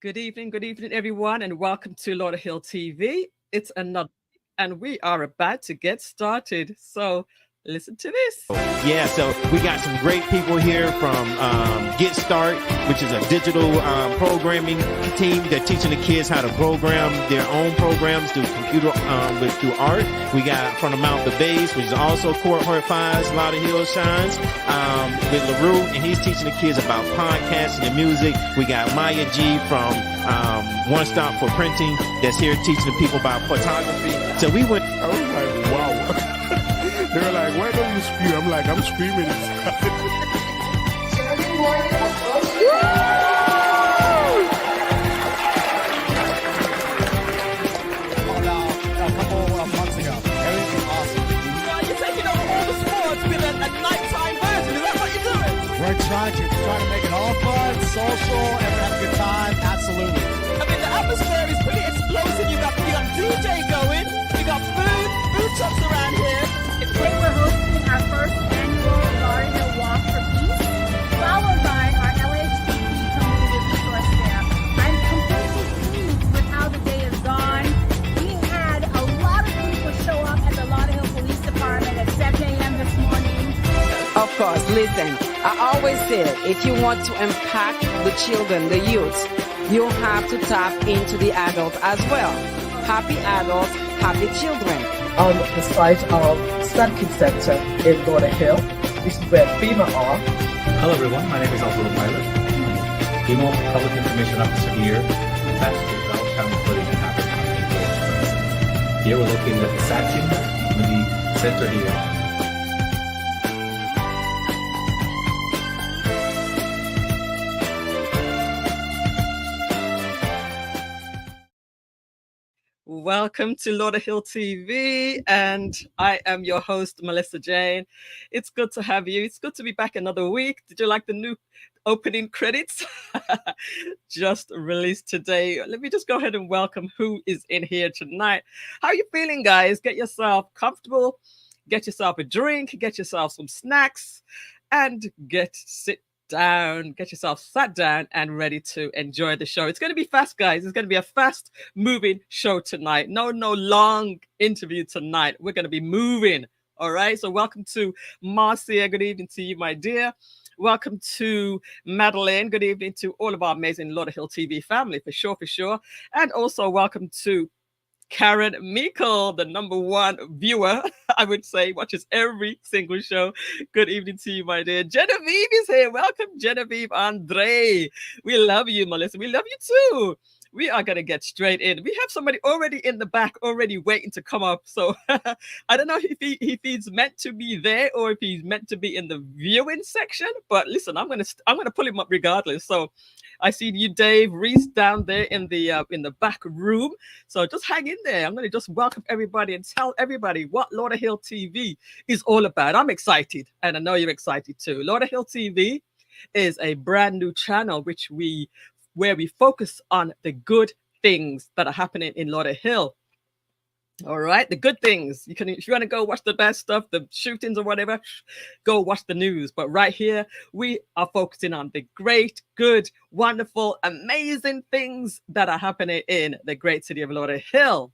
Good evening, everyone, and welcome to LAUDERHILL TV. It's another, and we are about to get started. So listen to this. Yeah, so we got some great people here from Get Start, which is a digital programming team. They're teaching the kids how to program their own programs through computer, through art. We got from the Mount the Base, which is also Cohort 5's LAUDERHILL Shines, with LaRue, and he's teaching the kids about podcasting and music. We got Maya G from One Stop for Printing that's here teaching the people about photography. So we went. I was like, wow. They were like, why don't you spew? I'm like, I'm screaming inside. A couple of months ago. Everything was awesome. You're taking over all the sports with a nighttime version. Is that what you're doing? We're trying to make it all fun, social, and have a good time. Absolutely. I mean, the atmosphere is pretty explosive. You got DJ going. We got food trucks around here. Today we're hosting our first annual LAUDERHILL Walk for Peace, followed by our LHTP Community Resource Fair. I'm completely pleased with how the day has gone. We had a lot of people show up at the LAUDERHILL Police Department at 7 a.m. this morning. Of course, listen, I always say if you want to impact the children, the youth, you have to tap into the adults as well. Happy adults, happy children. On the site of Sunkids Center in LAUDERHILL. This is where FEMA are. Hello everyone, my name is Alvaro Pilot. FEMA Public Information Officer here, attached to the County Footage and Advertising. Here we're located at the SAT Community Center here. Welcome to LAUDERHILL TV, and I am your host, Millissa Jayne. It's good to have you. It's good to be back another week. Did you like the new opening credits? Just released today. Let me just go ahead and welcome who is in here tonight. How are you feeling, guys? Get yourself comfortable, get yourself a drink, get yourself some snacks, and sit down, get yourself sat down and ready to enjoy the show. It's going to be fast, guys. It's going to be a fast moving show tonight. No long interview tonight. We're going to be moving. All right. So welcome to Marcia. Good evening to you, my dear. Welcome to Madeline. Good evening to all of our amazing LAUDERHILL TV family, for sure. And also welcome to Karen Meikle, the #1 viewer, I would say, watches every single show. Good evening to you, my dear. Genevieve is here. Welcome, Genevieve Andre. We love you, Millissa. We love you too. We are going to get straight in. We have somebody already in the back, already waiting to come up. So I don't know if he's meant to be there or if he's meant to be in the viewing section. But listen, I'm gonna pull him up regardless. So I see you, Dave, Reece down there in the back room. So just hang in there. I'm going to just welcome everybody and tell everybody what LAUDERHILL TV is all about. I'm excited, and I know you're excited too. LAUDERHILL TV is a brand new channel where we focus on the good things that are happening in LAUDERHILL. All right, the good things. If you want to go watch the bad stuff, the shootings or whatever, go watch the news. But right here, we are focusing on the great, good, wonderful, amazing things that are happening in the great city of LAUDERHILL.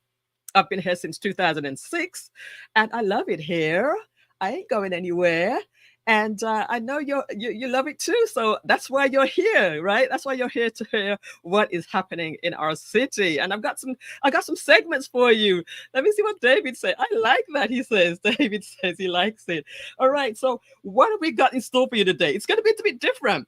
I've been here since 2006, and I love it here. I ain't going anywhere. And I know you love it too. So that's why you're here, right? That's why you're here to hear what is happening in our city. And I got some segments for you. Let me see what David said. I like that, he says. David says he likes it. All right. So what have we got in store for you today? It's going to be a bit different.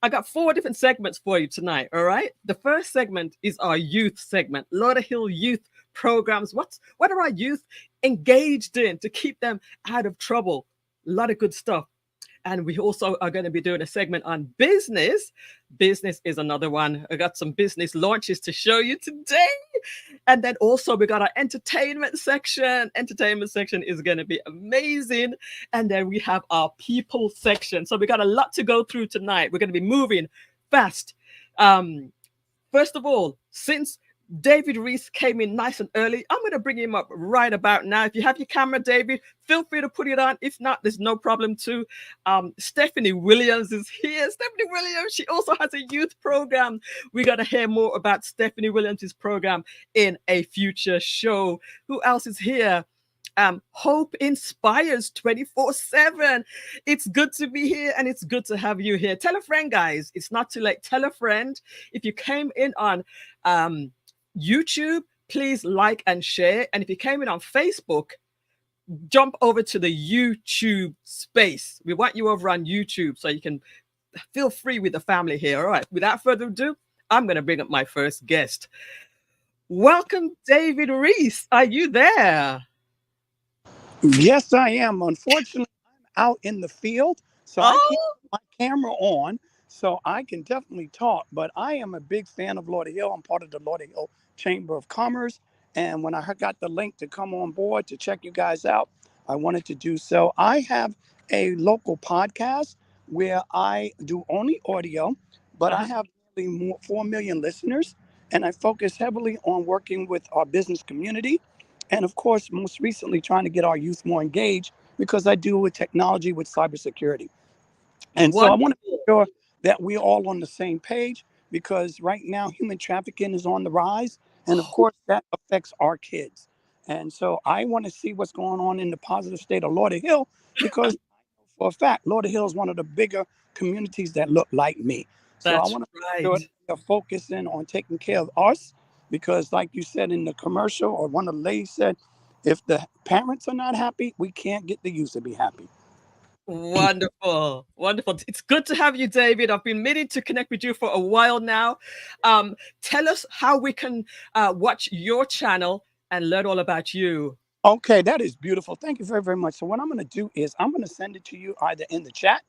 I got 4 different segments for you tonight. All right. The first segment is our youth segment, LAUDERHILL youth programs. What are our youth engaged in to keep them out of trouble? A lot of good stuff. And we also are going to be doing a segment on business. Business is another one. I got some business launches to show you today. And then also we got our entertainment section. Entertainment section is going to be amazing. And then we have our people section. So we got a lot to go through tonight. We're going to be moving fast. First of all, since David Reece came in nice and early. I'm going to bring him up right about now. If you have your camera, David, feel free to put it on. If not, there's no problem too. Stephanie Williams is here. Stephanie Williams, she also has a youth program. We got to hear more about Stephanie Williams' program in a future show. Who else is here? Hope inspires 24/7. It's good to be here and it's good to have you here. Tell a friend, guys. It's not too late. Tell a friend. If you came in on YouTube, please like and share. And if you came in on Facebook, jump over to the YouTube space. We want you over on YouTube so you can feel free with the family here. All right. Without further ado, I'm going to bring up my first guest. Welcome, David Reece. Are you there? Yes, I am. Unfortunately, I'm out in the field, so I can't put my camera on, so I can definitely talk. But I am a big fan of Lauderhill. I'm part of the Lauderhill Chamber of Commerce. And when I got the link to come on board to check you guys out, I wanted to do so. I have a local podcast where I do only audio, but I have nearly 4 million listeners. And I focus heavily on working with our business community. And of course, most recently, trying to get our youth more engaged because I deal with technology, with cybersecurity. And so I want to make sure that we're all on the same page because right now, human trafficking is on the rise. And of course, that affects our kids. And so I want to see what's going on in the positive state of Lauderhill because for a fact, Lauderhill is one of the bigger communities that look like me. So I want to make sure that we're focusing on taking care of us. Because like you said in the commercial, or one of the ladies said, if the parents are not happy, we can't get the youth to be happy. Wonderful. Wonderful. It's good to have you, David. I've been meaning to connect with you for a while now. Tell us how we can watch your channel and learn all about you. Okay, that is beautiful. Thank you very, very much. So what I'm going to do is I'm going to send it to you either in the chat.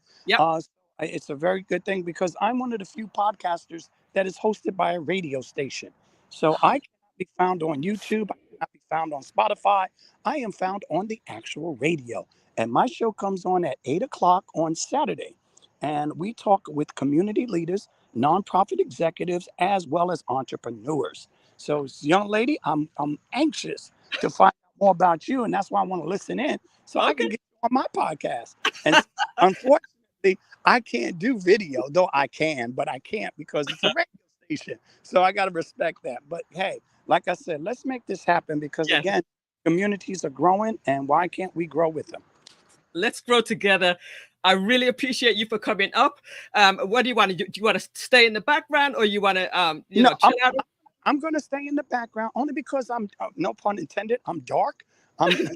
It's a very good thing because I'm one of the few podcasters that is hosted by a radio station. So I cannot be found on YouTube. I cannot be found on Spotify. I am found on the actual radio. And my show comes on at 8 o'clock on Saturday. And we talk with community leaders, nonprofit executives, as well as entrepreneurs. So, young lady, I'm anxious to find out more about you. And that's why I want to listen in so I can get you on my podcast. And unfortunately, I can't do video, though I can, but I can't because it's a radio station. So I got to respect that. But hey, like I said, let's make this happen because again, communities are growing and why can't we grow with them? Let's grow together. I really appreciate you for coming up. What do you want to do? Do you want to stay in the background or you want to, chill out? I'm going to stay in the background only because I'm, no pun intended, I'm dark. I'm in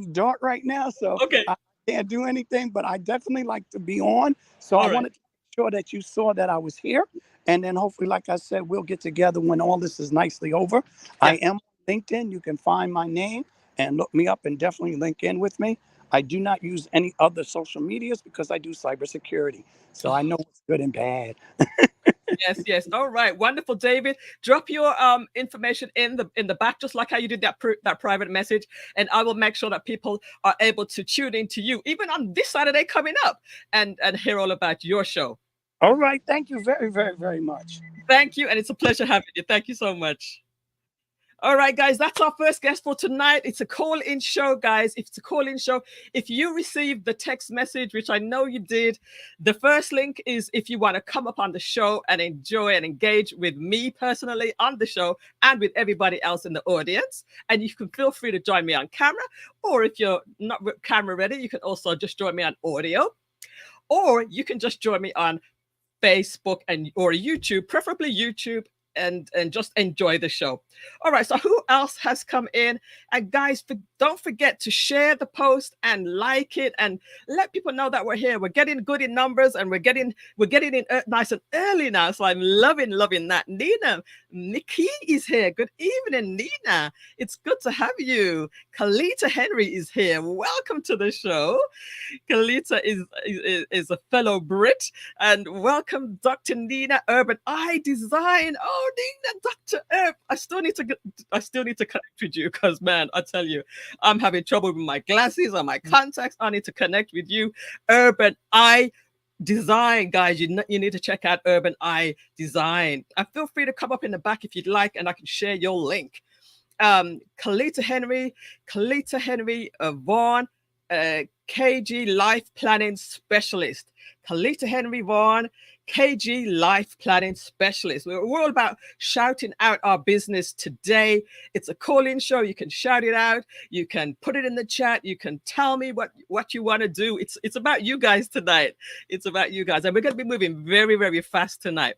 the dark right now. So I can't do anything, but I definitely like to be on. So I wanted to make sure that you saw that I was here. And then hopefully, like I said, we'll get together when all this is nicely over. I am on LinkedIn. You can find my name and look me up and definitely link in with me. I do not use any other social medias because I do cybersecurity. So I know what's good and bad. Yes. All right. Wonderful, David. Drop your information in the back, just like how you did that private message. And I will make sure that people are able to tune into you, even on this Saturday coming up, and hear all about your show. All right. Thank you very, very, very much. Thank you. And it's a pleasure having you. Thank you so much. All right, guys, that's our first guest for tonight. It's a call-in show, guys. If it's a call-in show, if you received the text message, which I know you did, the first link is if you want to come up on the show and enjoy and engage with me personally on the show and with everybody else in the audience. And you can feel free to join me on camera, or if you're not camera ready, you can also just join me on audio, or you can just join me on Facebook or YouTube, preferably YouTube, and just enjoy the show. All right, so who else has come in? And guys, don't forget to share the post and like it and let people know that we're here. We're getting good in numbers and we're getting in nice and early now. So I'm loving that. Nikki is here. Good evening, Nina. It's good to have you. Kalita Henry is here. Welcome to the show. Kalita is a fellow Brit, and welcome Dr. Nina Urban Eye Design. Oh, Nina, Dr. Urb. I still need to connect with you because, man, I tell you, I'm having trouble with my glasses and my contacts. I need to connect with you. Urban Eye design, guys, you need to check out Urban Eye Design. And feel free to come up in the back if you'd like, and I can share your link. Kalita Henry Vaughn, KG Life Planning Specialist. Kalita Henry Vaughn, KG Life Planning Specialist. We're all about shouting out our business today. It's a call-in show. You can shout it out. You can put it in the chat. You can tell me what you want to do. It's about you guys tonight. It's about you guys. And we're going to be moving very, very fast tonight.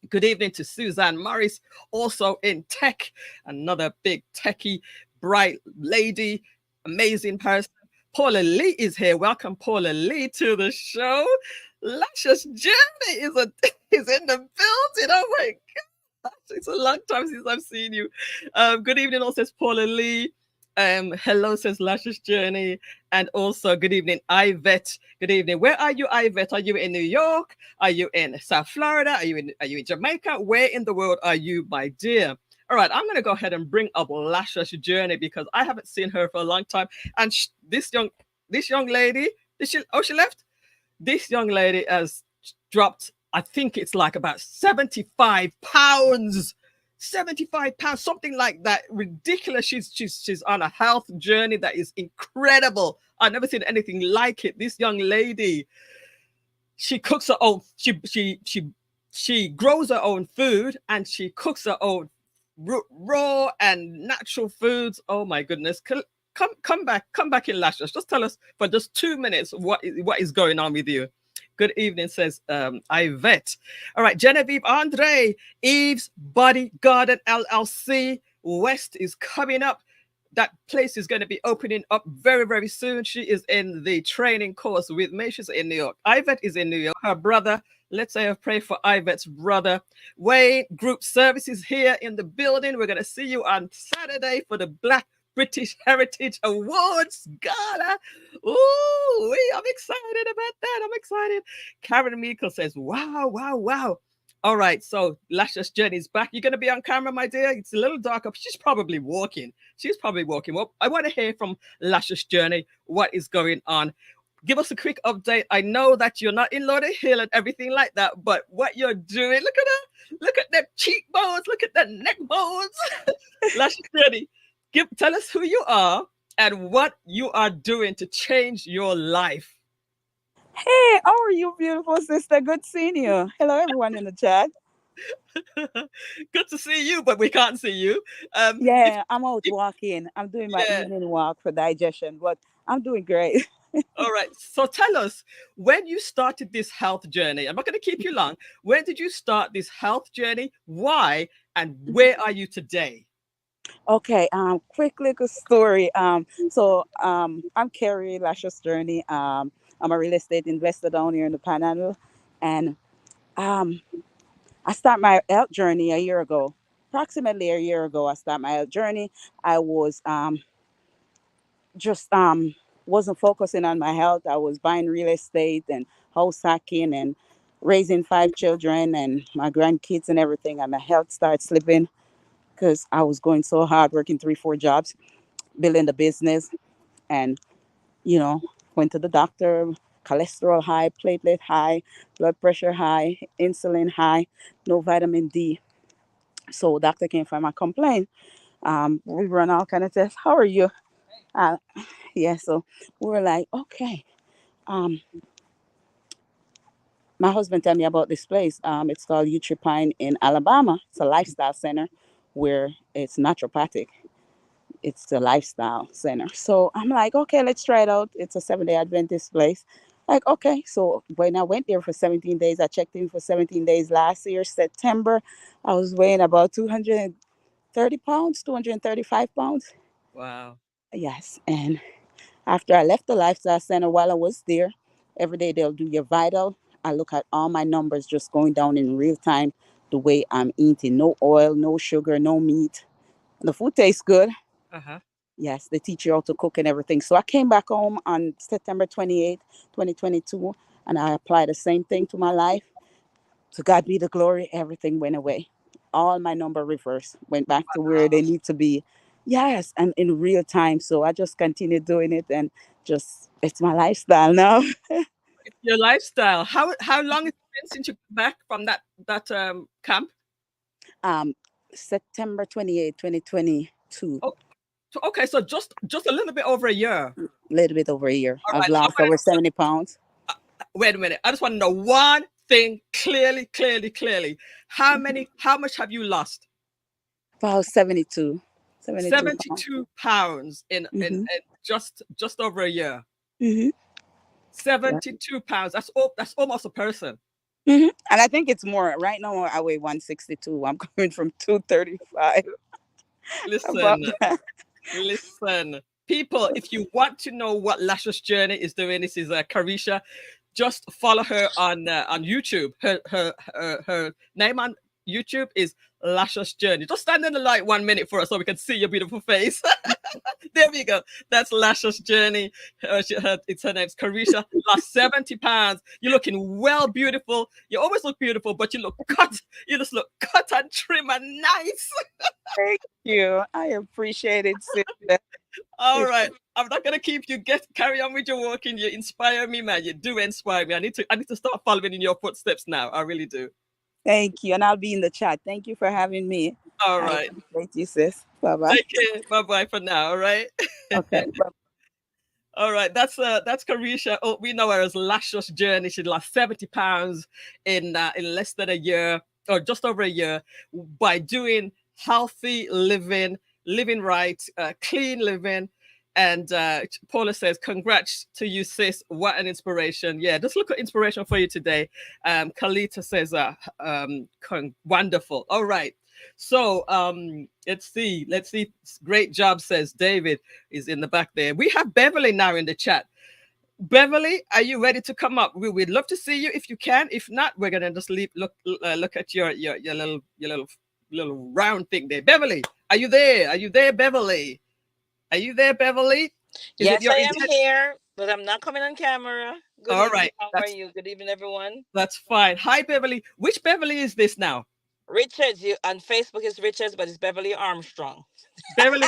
Good evening to Suzanne Morris, also in tech, another big techie, bright lady, amazing person. Paula Lee is here. Welcome, Paula Lee, to the show. Lashus Journey is in the building. Oh my gosh, it's a long time since I've seen you. Good evening, also says Paula Lee. Hello, says Lashus Journey. And also, good evening, Yvette. Good evening. Where are you, Yvette? Are you in New York? Are you in South Florida? Are you in Jamaica? Where in the world are you, my dear? All right, I'm going to go ahead and bring up Lashus Journey because I haven't seen her for a long time. And this young lady, she left? This young lady has dropped, I think it's like about 75 pounds. 75 pounds, something like that. Ridiculous. She's on a health journey that is incredible. I've never seen anything like it. This young lady, she cooks her own, she grows her own food, and she cooks her own raw and natural foods. Oh my goodness. Come back in, Lashus. Just tell us for just 2 minutes what is going on with you. Good evening, says Yvette. All right, Genevieve Andre, Eve's Body Garden LLC. West is coming up. That place is going to be opening up very, very soon. She is in the training course with me. She's in New York. Yvette is in New York. Her brother, let's say a prayer for Yvette's brother. Wayne Group Services here in the building. We're going to see you on Saturday for the Black British Heritage Awards Gala. Ooh, I'm excited about that. I'm excited. Karen Meikle says, wow. All right, so Lashus Journey's back. You're going to be on camera, my dear? It's a little dark up. She's probably walking. Well, I want to hear from Lashus Journey what is going on. Give us a quick update. I know that you're not in Lauderhill and everything like that, but what you're doing, look at her. Look at them cheekbones. Look at the neck bones. Lashus Journey, tell us who you are and what you are doing to change your life. Hey, how are you, beautiful sister? Good seeing you. Hello, everyone in the chat. Good to see you, but we can't see you. Yeah, I'm out walking. I'm doing my evening walk for digestion, but I'm doing great. All right. So tell us, when you started this health journey, I'm not going to keep you long. When did you start this health journey? Why? And where are you today? Okay, quick little story. So I'm Carrie, Lashus Journey. I'm a real estate investor down here in the Panhandle, and I started my health journey a year ago. Approximately a year ago, I started my health journey. I was just wasn't focusing on my health. I was buying real estate and house hacking and raising 5 children and my grandkids and everything, and my health started slipping because I was going so hard, working 3-4 jobs, building the business, and went to the doctor. Cholesterol high, platelet high, blood pressure high, insulin high, no vitamin D. So doctor came for my complaint. We run all kind of tests. How are you? So we were like, okay. My husband told me about this place. It's called Utripine in Alabama. It's a lifestyle center where it's naturopathic. It's a lifestyle center. So I'm like, okay, let's try it out. It's a 7-day Adventist place. Like, okay. So when I went there for 17 days, I checked in for 17 days last year, September. I was weighing about 230 pounds, 235 pounds. Wow. Yes. And after I left the lifestyle center, while I was there, every day they'll do your vital. I look at all my numbers just going down in real time, the way I'm eating. No oil, no sugar, no meat. The food tastes good. Uh-huh. Yes, they teach you how to cook and everything. So I came back home on September 28th, 2022, and I applied the same thing to my life. To God be the glory, everything went away. All my number reversed, went back to where they need to be. Yes, and in real time. So I just continued doing it, and just, it's my lifestyle now. Your lifestyle. How long has it been since you got back from that camp? September 28, 2022. Oh, okay, so just a little bit over a year. A little bit over a year. All I've right, lost over 70 pounds. Wait a minute. I just want to know one thing clearly. How much have you lost? About 72. 72 pounds in just over a year. 72 pounds. That's almost a person. And I think it's more. Right now I weigh 162. I'm coming from 235. Listen, people, if you want to know what Lashus Journey is doing, this is Carisha. Just follow her on YouTube. Her name on YouTube is Lashus Journey. Just stand in the light 1 minute for us so we can see your beautiful face. There we go. That's Lashus Journey. It's her name's Carisha. Lost 70 pounds. You're looking well, beautiful. You always look beautiful, but you look cut. You just look cut and trim and nice. Thank you. I appreciate it, sister. All right. I'm not gonna keep you. Carry on with your walking. You inspire me, man. You do inspire me. I need to start following in your footsteps now. I really do. Thank you. And I'll be in the chat. Thank you for having me. All right. Thank you, sis. Bye-bye. Take care. Bye-bye for now. All right. Okay. All right. That's Carisha. Oh, we know her as Lashus Journey. She lost 70 pounds in less than a year, or just over a year, by doing healthy living right, clean living. And Paula says, congrats to you, sis. What an inspiration. Yeah, just look at inspiration for you today. Kalita says, wonderful. All right. So let's see. Great job, says David is in the back there. We have Beverly now in the chat. Beverly, are you ready to come up? We'd love to see you if you can. If not, we're gonna just look at your little round thing there. Beverly, are you there? Are you there, Beverly? Are you there, Beverly? Yes, I am here, but I'm not coming on camera. Good All evening. right. How are you? Good evening, everyone. That's fine. Hi, Beverly. Which Beverly is this now? Richards. You on Facebook is Richards, but it's Beverly Armstrong. Beverly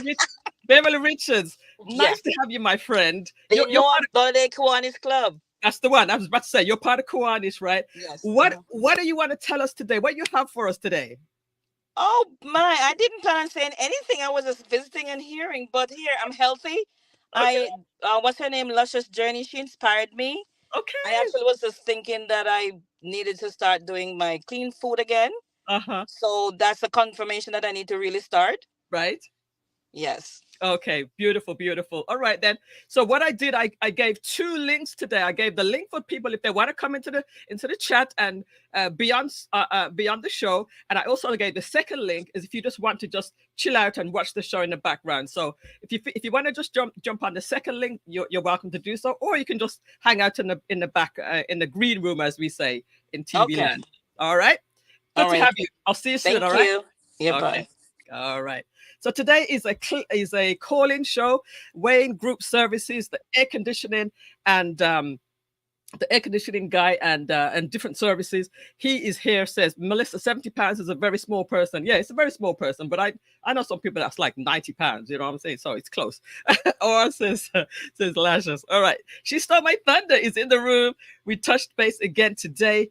Richards. Nice to have you, my friend. You're part of the Kiwanis Club. That's the one. I was about to say, you're part of Kiwanis, right? Yes. What do you want to tell us today? What you have for us today? Oh my, I didn't plan on saying anything. I was just visiting and hearing, but here I'm healthy. Okay. What's her name? Lashus Journey. She inspired me. Okay. I actually was just thinking that I needed to start doing my clean food again. So that's a confirmation that I need to really start. Right. Yes. Okay, beautiful. All right then. So what I did, I gave 2 links today. I gave the link for people if they want to come into the chat and beyond the show. And I also gave the second link is if you just want to just chill out and watch the show in the background. So if you want to just jump on the second link, you're welcome to do so, or you can just hang out in the back in the green room, as we say in TV land. All right. Good to have you. I'll see you soon. Thank all right. you. Yeah. Okay. Bye. All right. So today is a call-in show. Wayne Group Services, the air conditioning and the air conditioning guy and different services. He is here. Says Millissa, 70 pounds is a very small person. Yeah, it's a very small person. But I know some people that's like 90 pounds. You know what I'm saying? So it's close. Or says Lashus. All right. She Stole My Thunder is in the room. We touched base again today.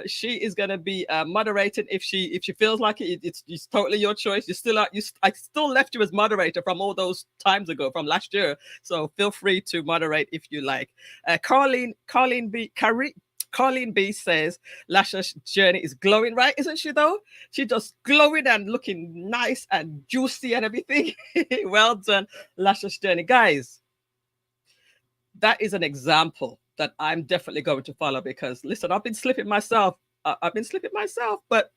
She is going to be moderating if she feels like it. It's totally your choice. I still left you as moderator from all those times ago from last year. So feel free to moderate if you like. Colleen B says Lashus Journey is glowing, right? Isn't she though? She just glowing and looking nice and juicy and everything. Well done, Lashus Journey. Guys, that is an example that I'm definitely going to follow because listen, I've been slipping myself. But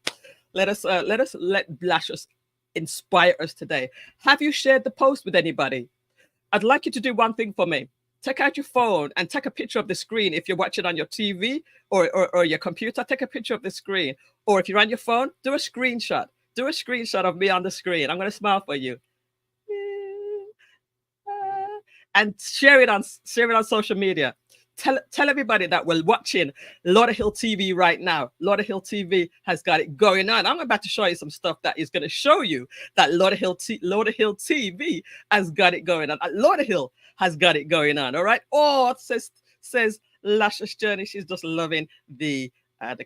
let Lashus inspire us today. Have you shared the post with anybody? I'd like you to do one thing for me. Take out your phone and take a picture of the screen. If you're watching on your TV or your computer, take a picture of the screen. Or if you're on your phone, do a screenshot. Do a screenshot of me on the screen. I'm going to smile for you. And share it on social media. Tell everybody that we're watching Lauderhill TV right now. Lauderhill TV has got it going on. I'm about to show you some stuff that is going to show you that Lauderhill TV has got it going on. Lauderhill has got it going on. All right. Or says Lashus Journey. She's just loving the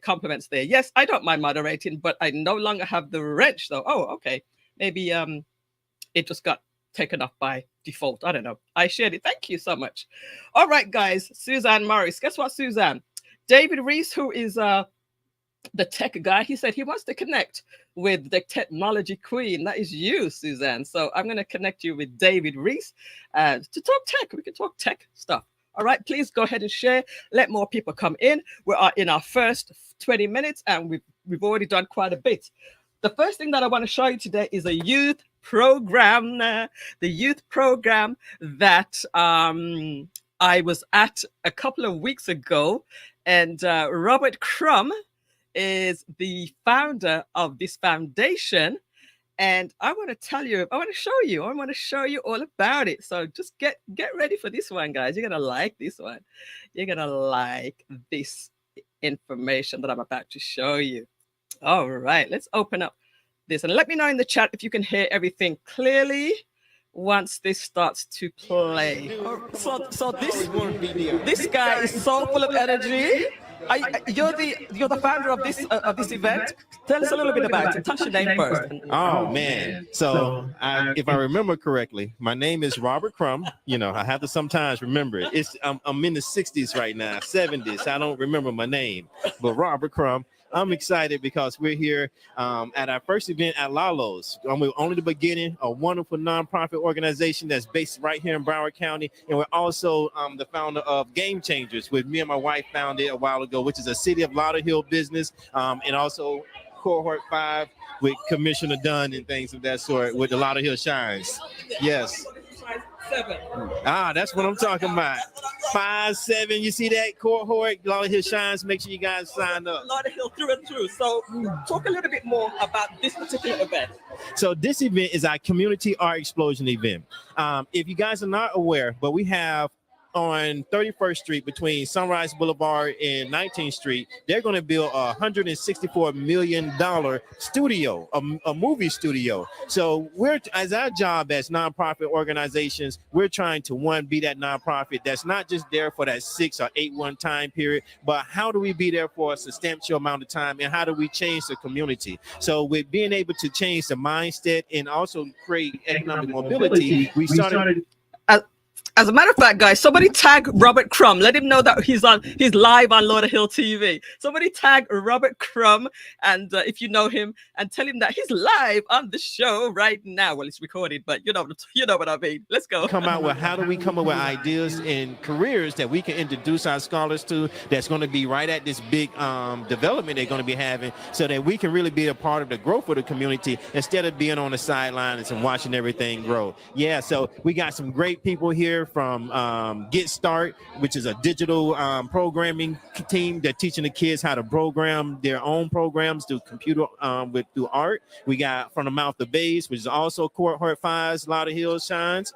compliments there. Yes, I don't mind moderating, but I no longer have the wrench though. Oh, okay. Maybe it just got taken off by default. I don't know. I shared it. Thank you so much. All right, guys. Suzanne Morris. Guess what, Suzanne? David Reece, who is the tech guy, he said he wants to connect with the technology queen. That is you, Suzanne. So I'm going to connect you with David Reece to talk tech. We can talk tech stuff. All right, please go ahead and share. Let more people come in. We are in our first 20 minutes and we've already done quite a bit. The first thing that I want to show you today is a youth program, the youth program that I was at a couple of weeks ago. And Robert Crum is the founder of this foundation. And I want to tell you, I want to show you all about it. So just get ready for this one, guys. You're going to like this one. You're going to like this information that I'm about to show you. All right, let's open up this and let me know in the chat if you can hear everything clearly once this starts to play. So this guy is so full of energy. You're the founder of this event. Tell us a little bit about it. Touch your name first. Oh man! So if I remember correctly, my name is Robert Crum. You know, I have to sometimes remember it. I'm in the 60s right now, 70s. I don't remember my name, but Robert Crum. I'm excited because we're here at our first event at Lalo's. We're only the beginning, a wonderful nonprofit organization that's based right here in Broward County. And we're also the founder of Game Changers, which me and my wife founded a while ago, which is a City of Lauderhill business, and also Cohort 5 with Commissioner Dunn and things of that sort with the Lauderhill Shines. Yes. 7. That's what I'm talking about. 5, 7. You see that cohort? Lauderhill Shines. Make sure you guys sign up. Lauderhill through and through. So talk a little bit more about this particular event. So this event is our community art explosion event. If you guys are not aware, but we have on 31st Street between Sunrise Boulevard and 19th Street, they're going to build a $164 million studio, a movie studio. So as our job as nonprofit organizations, we're trying to be that nonprofit that's not just there for that 6 or 8 month time period, but how do we be there for a substantial amount of time and how do we change the community? So with being able to change the mindset and also create economic mobility, we started. As a matter of fact, guys, somebody tag Robert Crum. Let him know that he's live on Lauderhill TV. Somebody tag Robert Crum, and if you know him, and tell him that he's live on the show right now. Well, it's recorded, but you know what I mean. Let's go. Come out with how do we come up with ideas and careers that we can introduce our scholars to that's going to be right at this big development they're going to be having so that we can really be a part of the growth of the community instead of being on the sidelines and watching everything grow. Yeah, so we got some great people here from Get Start, which is a digital programming team that teaching the kids how to program their own programs through computer through art. We got From the Mouth of Babes, which is also Cohort 5's Lauderhill Shines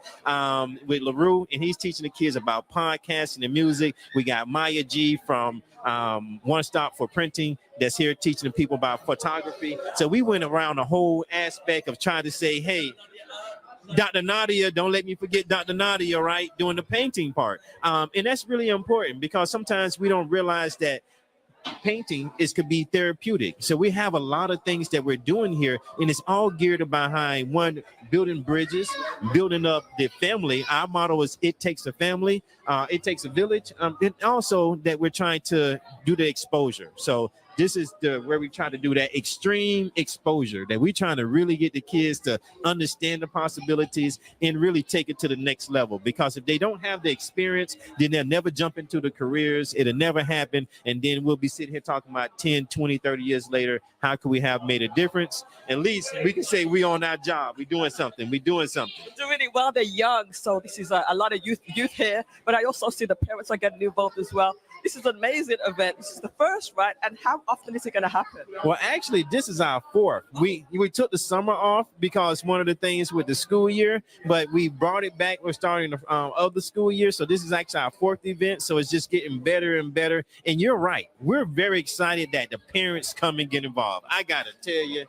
with LaRue, and he's teaching the kids about podcasting and music. We got Maya G from One Stop for Printing that's here teaching people about photography. So we went around the whole aspect of trying to say, hey, Dr. Nadia, don't let me forget Dr. Nadia, right, doing the painting part. And that's really important because sometimes we don't realize that painting could be therapeutic. So we have a lot of things that we're doing here, and it's all geared behind one, building bridges, building up the family. Our motto is it takes a family, it takes a village, and also that we're trying to do the exposure. So this is where we try to do that extreme exposure, that we're trying to really get the kids to understand the possibilities and really take it to the next level. Because if they don't have the experience, then they'll never jump into the careers. It'll never happen. And then we'll be sitting here talking about 10, 20, 30 years later, how can we have made a difference? At least we can say we on our job. We're doing something. We're doing something. We're doing it while they're young. So this is a lot of youth here. But I also see the parents are getting involved as well. This is an amazing event. This is the first, right? And how often is it going to happen? Well, actually, this is our 4th. We took the summer off because one of the things with the school year, but we brought it back. We're starting the other school year. So this is actually our 4th event. So it's just getting better and better. And you're right. We're very excited that the parents come and get involved. I got to tell you,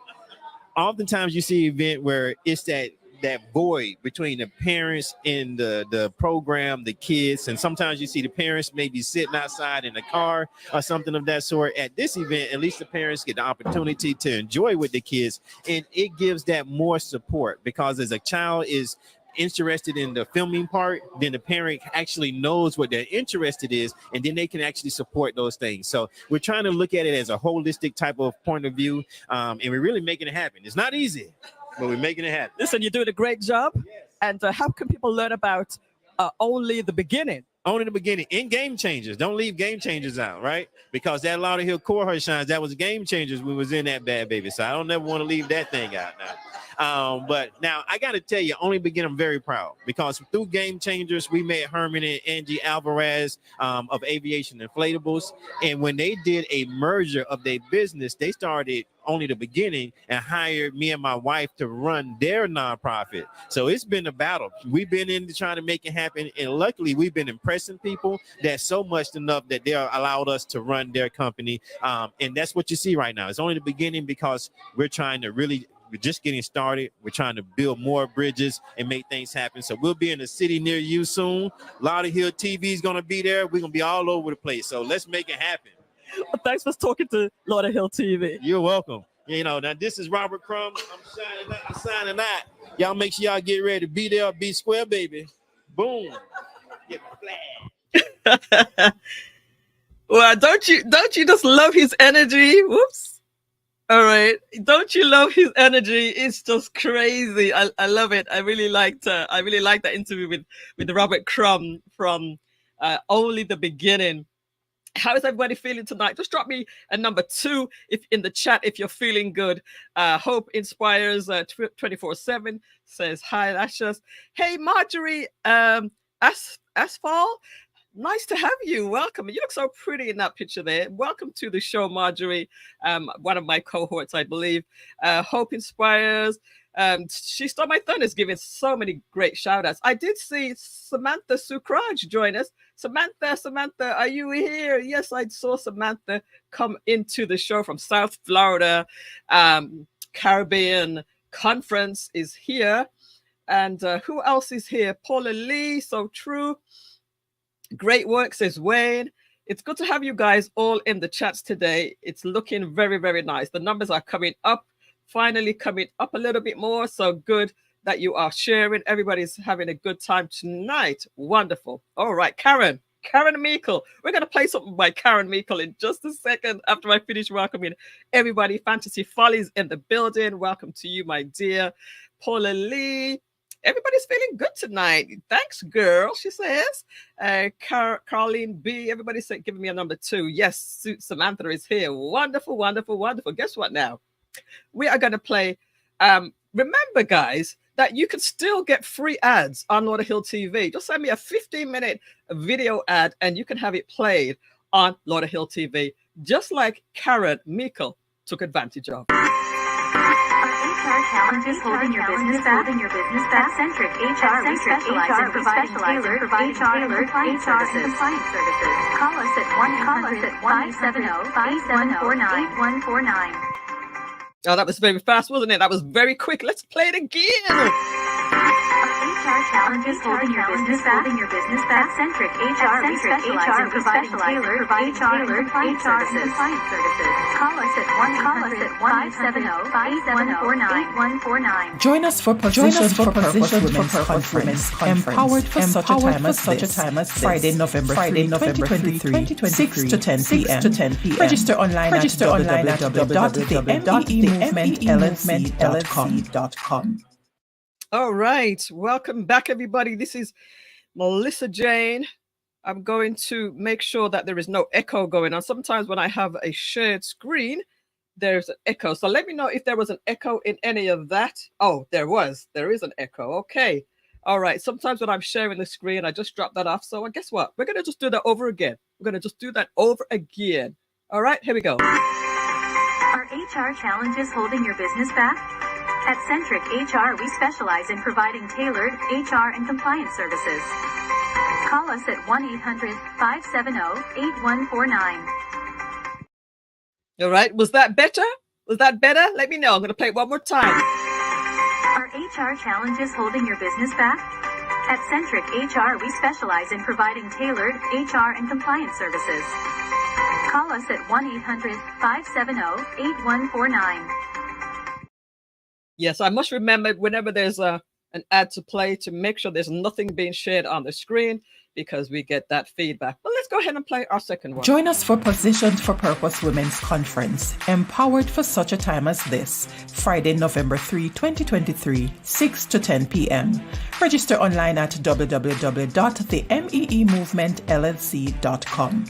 oftentimes you see an event where it's that that void between the parents and the program, the kids. And sometimes you see the parents maybe sitting outside in the car or something of that sort. At this event, at least the parents get the opportunity to enjoy with the kids, and it gives that more support, because as a child is interested in the filming part, then the parent actually knows what their interest is, and then they can actually support those things. So we're trying to look at it as a holistic type of point of view, and we're really making it happen. It's not easy, but we're making it happen. Listen, you're doing a great job. Yes. And how can people learn about Only the Beginning? Only the Beginning in Game Changers. Don't leave Game Changers out, right? Because that Lauderhill Courthouse Shines, that was Game Changers. We was in that bad baby. So I don't ever want to leave that thing out now. But now I got to tell you, Only Beginning, I'm very proud, because through Game Changers, we met Herman and Angie Alvarez of Aviation Inflatables. And when they did a merger of their business, they started Only the Beginning and hired me and my wife to run their nonprofit. So it's been a battle. We've been in trying to make it happen. And luckily, we've been impressing people that so much enough that they allowed us to run their company. And that's what you see right now. It's Only the Beginning, because we're trying to really, we're just getting started. We're trying to build more bridges and make things happen. So we'll be in a city near you soon. Lauderhill TV is going to be there. We're going to be all over the place. So let's make it happen. Well, thanks for talking to Lauderhill TV. You're welcome. You know, now this is Robert Crum. I'm signing out. Y'all make sure y'all get ready to be there, be square, baby. Boom. Get my flag. Well, don't you just love his energy? Whoops. All right. Don't you love his energy? It's just crazy. I love it. I really liked that interview with Robert Crum from Only the Beginning. How is everybody feeling tonight? Just drop me a number 2 if in the chat if you're feeling good. Hope Inspires 24/7 says hi, Lashus. Hey Marjorie, Asphalt. Nice to have you. Welcome. You look so pretty in that picture there. Welcome to the show, Marjorie. One of my cohorts, I believe. Hope Inspires. She Stole My Thunder is giving so many great shout outs. I did see Samantha Sukraj join us. Samantha, are you here? Yes, I saw Samantha come into the show from South Florida. Caribbean Conference is here. And who else is here? Paula Lee, so true. Great work, says Wayne. It's good to have you guys all in the chats today. It's looking very, very nice. The numbers are coming up, finally coming up a little bit more. So good that you are sharing. Everybody's having a good time tonight. Wonderful. All right, Karen Meikle. We're going to play something by Karen Meikle in just a second after I finish welcoming everybody. Fantasy Follies in the building. Welcome to you, my dear. Paula Lee. Everybody's feeling good tonight. Thanks, girl, she says. Carlene B. Everybody's giving me a number 2. Yes, Samantha is here. Wonderful, wonderful, wonderful. Guess what now? We are going to play. Remember, guys, that you can still get free ads on Lauderhill TV. Just send me a 15-minute video ad and you can have it played on Lauderhill TV, just like Karen Meikle took advantage of. HR challenges holding your business back. Centric HR, we specialize in providing tailored HR and compliance services. Call us at 1-800-570-8149. Oh, that was very fast, wasn't it? That was very quick. Let's play it again. HR challenges holding your business back. Centric HR, we specialize in providing tailored HR and compliance services. Call us at 1-800-570-8149. Join us for Positions for Purpose Women's Conference. Empowered for such a time as Friday, November 2023, 6 to 10 p.m. Register online at www.thememovementlc.com. All right. Welcome back, everybody. This is Millissa Jayne. I'm going to make sure that there is no echo going on. Sometimes when I have a shared screen, there's an echo. So let me know if there was an echo in any of that. Oh, there was. There is an echo. Okay. All right. Sometimes when I'm sharing the screen, I just drop that off. So guess what? We're going to just do that over again. We're going to just do that over again. All right. Here we go. Are HR challenges holding your business back? At Centric HR, we specialize in providing tailored HR and compliance services. Call us at 1-800-570-8149. All right. Was that better? Was that better? Let me know. I'm going to play it one more time. Our HR challenges holding your business back? At Centric HR, we specialize in providing tailored HR and compliance services. Call us at 1-800-570-8149. Yes, I must remember whenever there's an ad to play to make sure there's nothing being shared on the screen because we get that feedback. But let's go ahead and play our second one. Join us for Positioned for Purpose Women's Conference, Empowered for Such a Time as This, Friday, November 3, 2023, 6 to 10 p.m. Register online at www.themeemovementllc.com.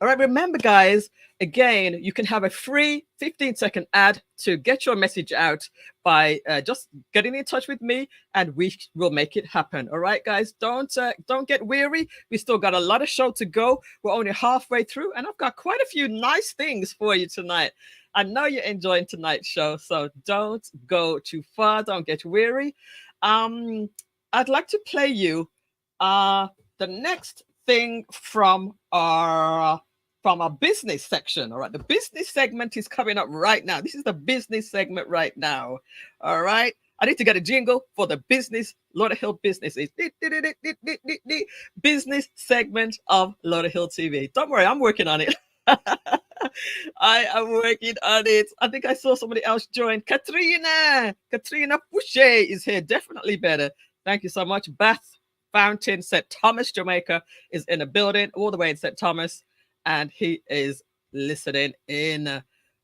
All right, remember, guys, again, you can have a free 15-second ad to get your message out by just getting in touch with me, and we will make it happen. All right, guys, don't get weary. We still got a lot of show to go. We're only halfway through, and I've got quite a few nice things for you tonight. I know you're enjoying tonight's show, so don't go too far. Don't get weary. I'd like to play you the next thing from our business section. All right, the business segment is coming up right now. This is the business segment right now. All right, I need to get a jingle for the business Lauderhill businesses. Business segment of Lauderhill TV. Don't worry, I'm working on it. I am working on it. I think I saw somebody else join. Katrina Boucher is here. Definitely better. Thank you so much. Bath Fountain, St. Thomas, Jamaica is in the building, all the way in St. Thomas, and he is listening in.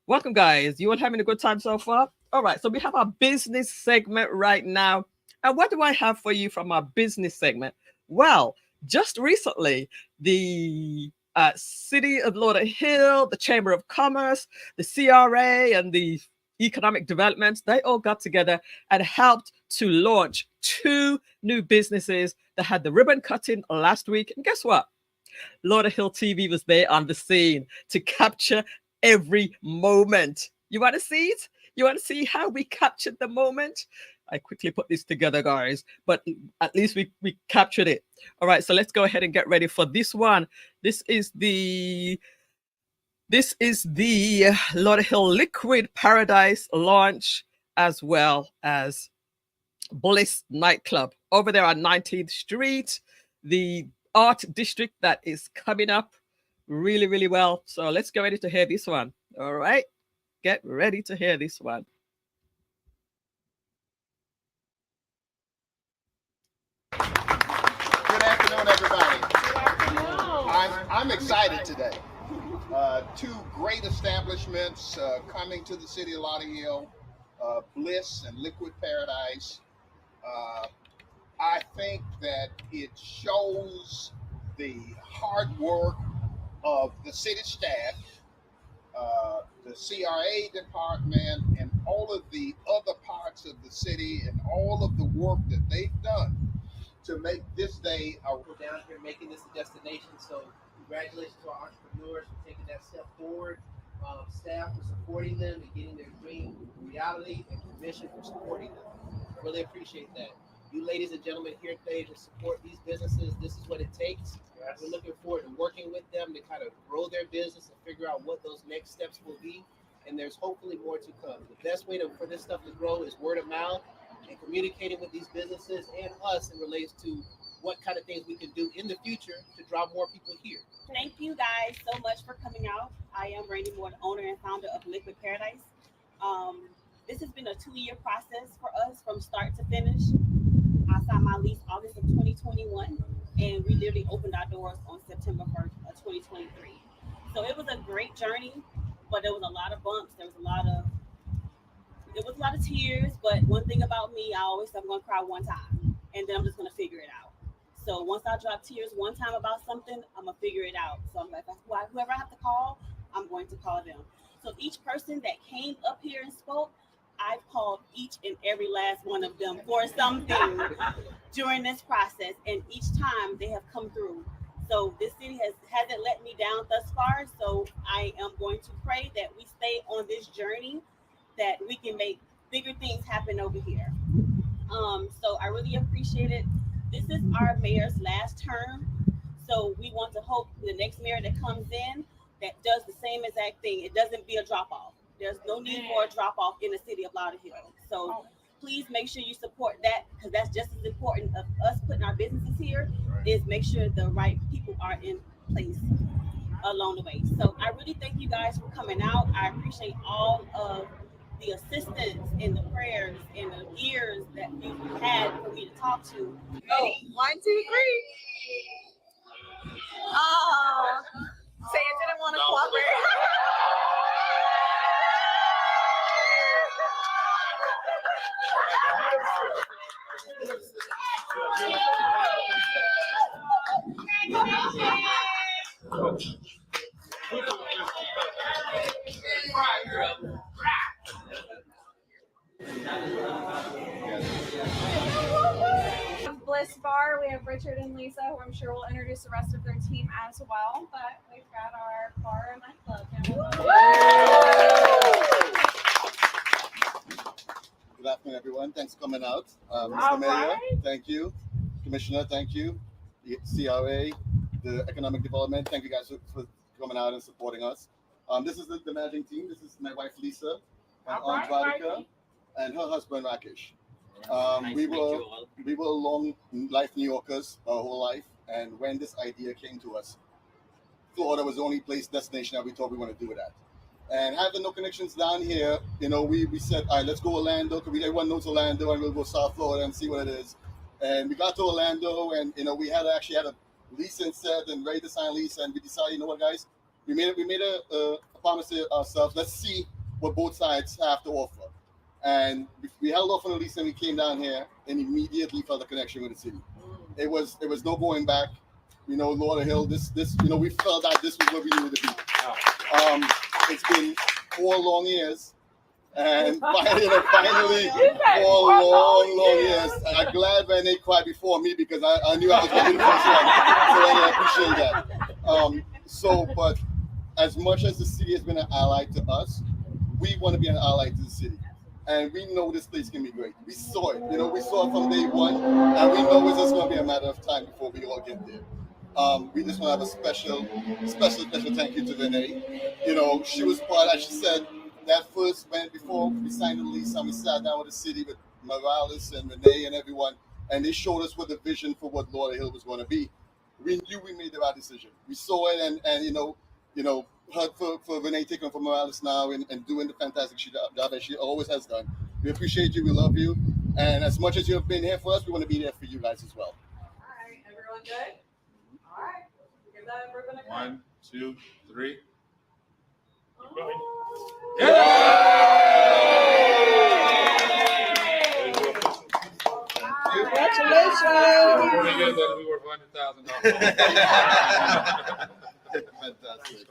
Welcome, guys. You all having a good time so far? All right, so we have our business segment right now. And what do I have for you from our business segment? Well, just recently, the City of Lauderhill, the Chamber of Commerce, the CRA, and the Economic Development, they all got together and helped to launch 2 new businesses that had the ribbon cutting last week. And guess what? Lauderhill TV was there on the scene to capture every moment. You want to see it? You want to see how we captured the moment? I quickly put this together, guys, but at least we captured it. All right, so let's go ahead and get ready for this one. This is the Lauderhill Liquid Paradise launch, as well as Bliss nightclub over there on 19th Street, the art district that is coming up really, really well. So let's get ready to hear this one. All right, get ready to hear this one. Good afternoon, everybody. I'm excited today. 2 great establishments coming to the city of Lauderhill, Bliss and Liquid Paradise. I think that it shows the hard work of the city staff, the CRA department, and all of the other parts of the city, and all of the work that they've done to make this day down here making this a destination. So congratulations to our entrepreneurs for taking that step forward. Staff for supporting them and getting their dream reality, and commission for supporting them. I really appreciate that. You ladies and gentlemen here today to support these businesses, this is what it takes. Yes. We're looking forward to working with them to kind of grow their business and figure out what those next steps will be. And there's hopefully more to come. The best way for this stuff to grow is word of mouth and communicating with these businesses and us in relation to what kind of things we can do in the future to draw more people here. Thank you guys so much for coming out. I am Randy Moore, the owner and founder of Liquid Paradise. This has been a 2-year process for us from start to finish. I signed my lease August of 2021, and we literally opened our doors on September 1st of 2023. So it was a great journey, but there was a lot of bumps. There was a lot of tears. But one thing about me, I always say I'm going to cry one time, and then I'm just going to figure it out. So once I drop tears one time about something, I'm going to figure it out. So I'm like, whoever I have to call, I'm going to call them. So each person that came up here and spoke, I've called each and every last one of them for something during this process, and each time they have come through. So this city hasn't let me down thus far, so I am going to pray that we stay on this journey, that we can make bigger things happen over here. So I really appreciate it. This is our mayor's last term, so we want to hope the next mayor that comes in that does the same exact thing. It doesn't be a drop-off. There's no need for a drop-off in the city of Lauderhill. So please make sure you support that, because that's just as important of us putting our businesses here, is make sure the right people are in place along the way. So I really thank you guys for coming out. I appreciate all of the assistance and the prayers and the ears that you had for me to talk to. Oh, 1, 2, 3. Oh, say I didn't want to cooperate. Bliss Bar, we have Richard and Lisa, who I'm sure will introduce the rest of their team as well. But we've got our bar and nightclub. Good afternoon, everyone. Thanks for coming out. Mr. Mayor, thank you. Commissioner, thank you. The CRA, the Economic Development, thank you guys for coming out and supporting us. This is the managing team. This is my wife, Lisa, my aunt, Radhika, and her husband, Rakesh. We were long life New Yorkers our whole life, and when this idea came to us, Florida was the only destination that we thought we want to do it at. And having no connections down here, you know, we said, all right, let's go Orlando, because everyone knows Orlando, and we'll go South Florida and see what it is. And we got to Orlando, and you know, we actually had a lease and set and ready to sign lease, and we decided, you know what, guys, we made a promise to ourselves. Let's see what both sides have to offer. And we held off on the lease, and we came down here and immediately felt a connection with the city. It was no going back. You know, Lauderhill, this, you know, we felt that this was where we needed to be. It's been 4 long years, and finally 4 long years. I'm glad when they cried before me, because I knew I was going to be the first one. So I appreciate that. But as much as the city has been an ally to us, we want to be an ally to the city. And we know this place can be great. We saw it, you know, we saw it from day one, and we know it's just going to be a matter of time before we all get there. We just want to have a special thank you to Renee. You know, she was part, as she said, that first when before we signed the lease, and we sat down with the city with Morales and Renee and everyone, and they showed us what the vision for what Lauderhill was going to be. We knew we made the right decision. We saw it, and you know, for Renee taking for Morales now and doing the fantastic job that she always has done. We appreciate you. We love you. And as much as you have been here for us, we want to be there for you guys as well. All right, everyone good? All right, give that ribbon a 1, 2, 3. Congratulations! Pretty good that we were $100,000. Fantastic.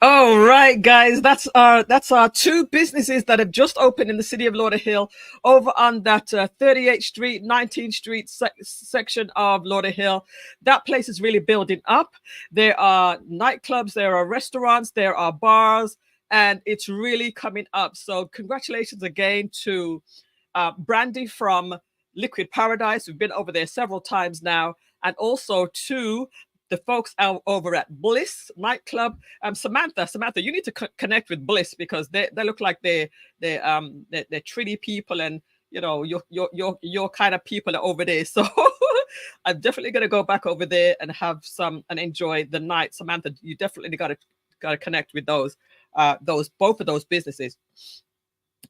All right, guys, that's our 2 businesses that have just opened in the city of Lauderhill over on that 38th Street, 19th Street section of Lauderhill. That place is really building up. There are nightclubs, there are restaurants, there are bars, and it's really coming up. So congratulations again to Brandy from Liquid Paradise. We've been over there several times now, and also to the folks out over at Bliss nightclub. Samantha, you need to connect with Bliss, because they look like they're treaty people, and you know your kind of people are over there. So I'm definitely gonna go back over there and have some and enjoy the night. Samantha, you definitely gotta connect with both of those businesses.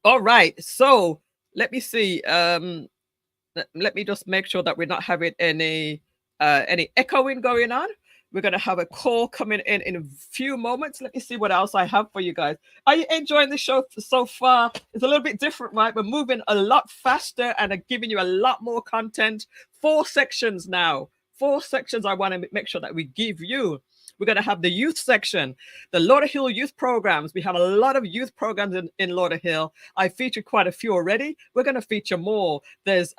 All right, so let me see. Let me just make sure that we're not having any echoing going on. We're going to have a call coming in a few moments. Let me see what else I have for you guys. Are you enjoying the show so far? It's a little bit different, right? We're moving a lot faster and are giving you a lot more content. 4 sections now. 4 sections I want to make sure that we give you. We're going to have the youth section, the Lauderhill youth programs. We have a lot of youth programs in Lauderhill. I featured quite a few already. We're going to feature more. There's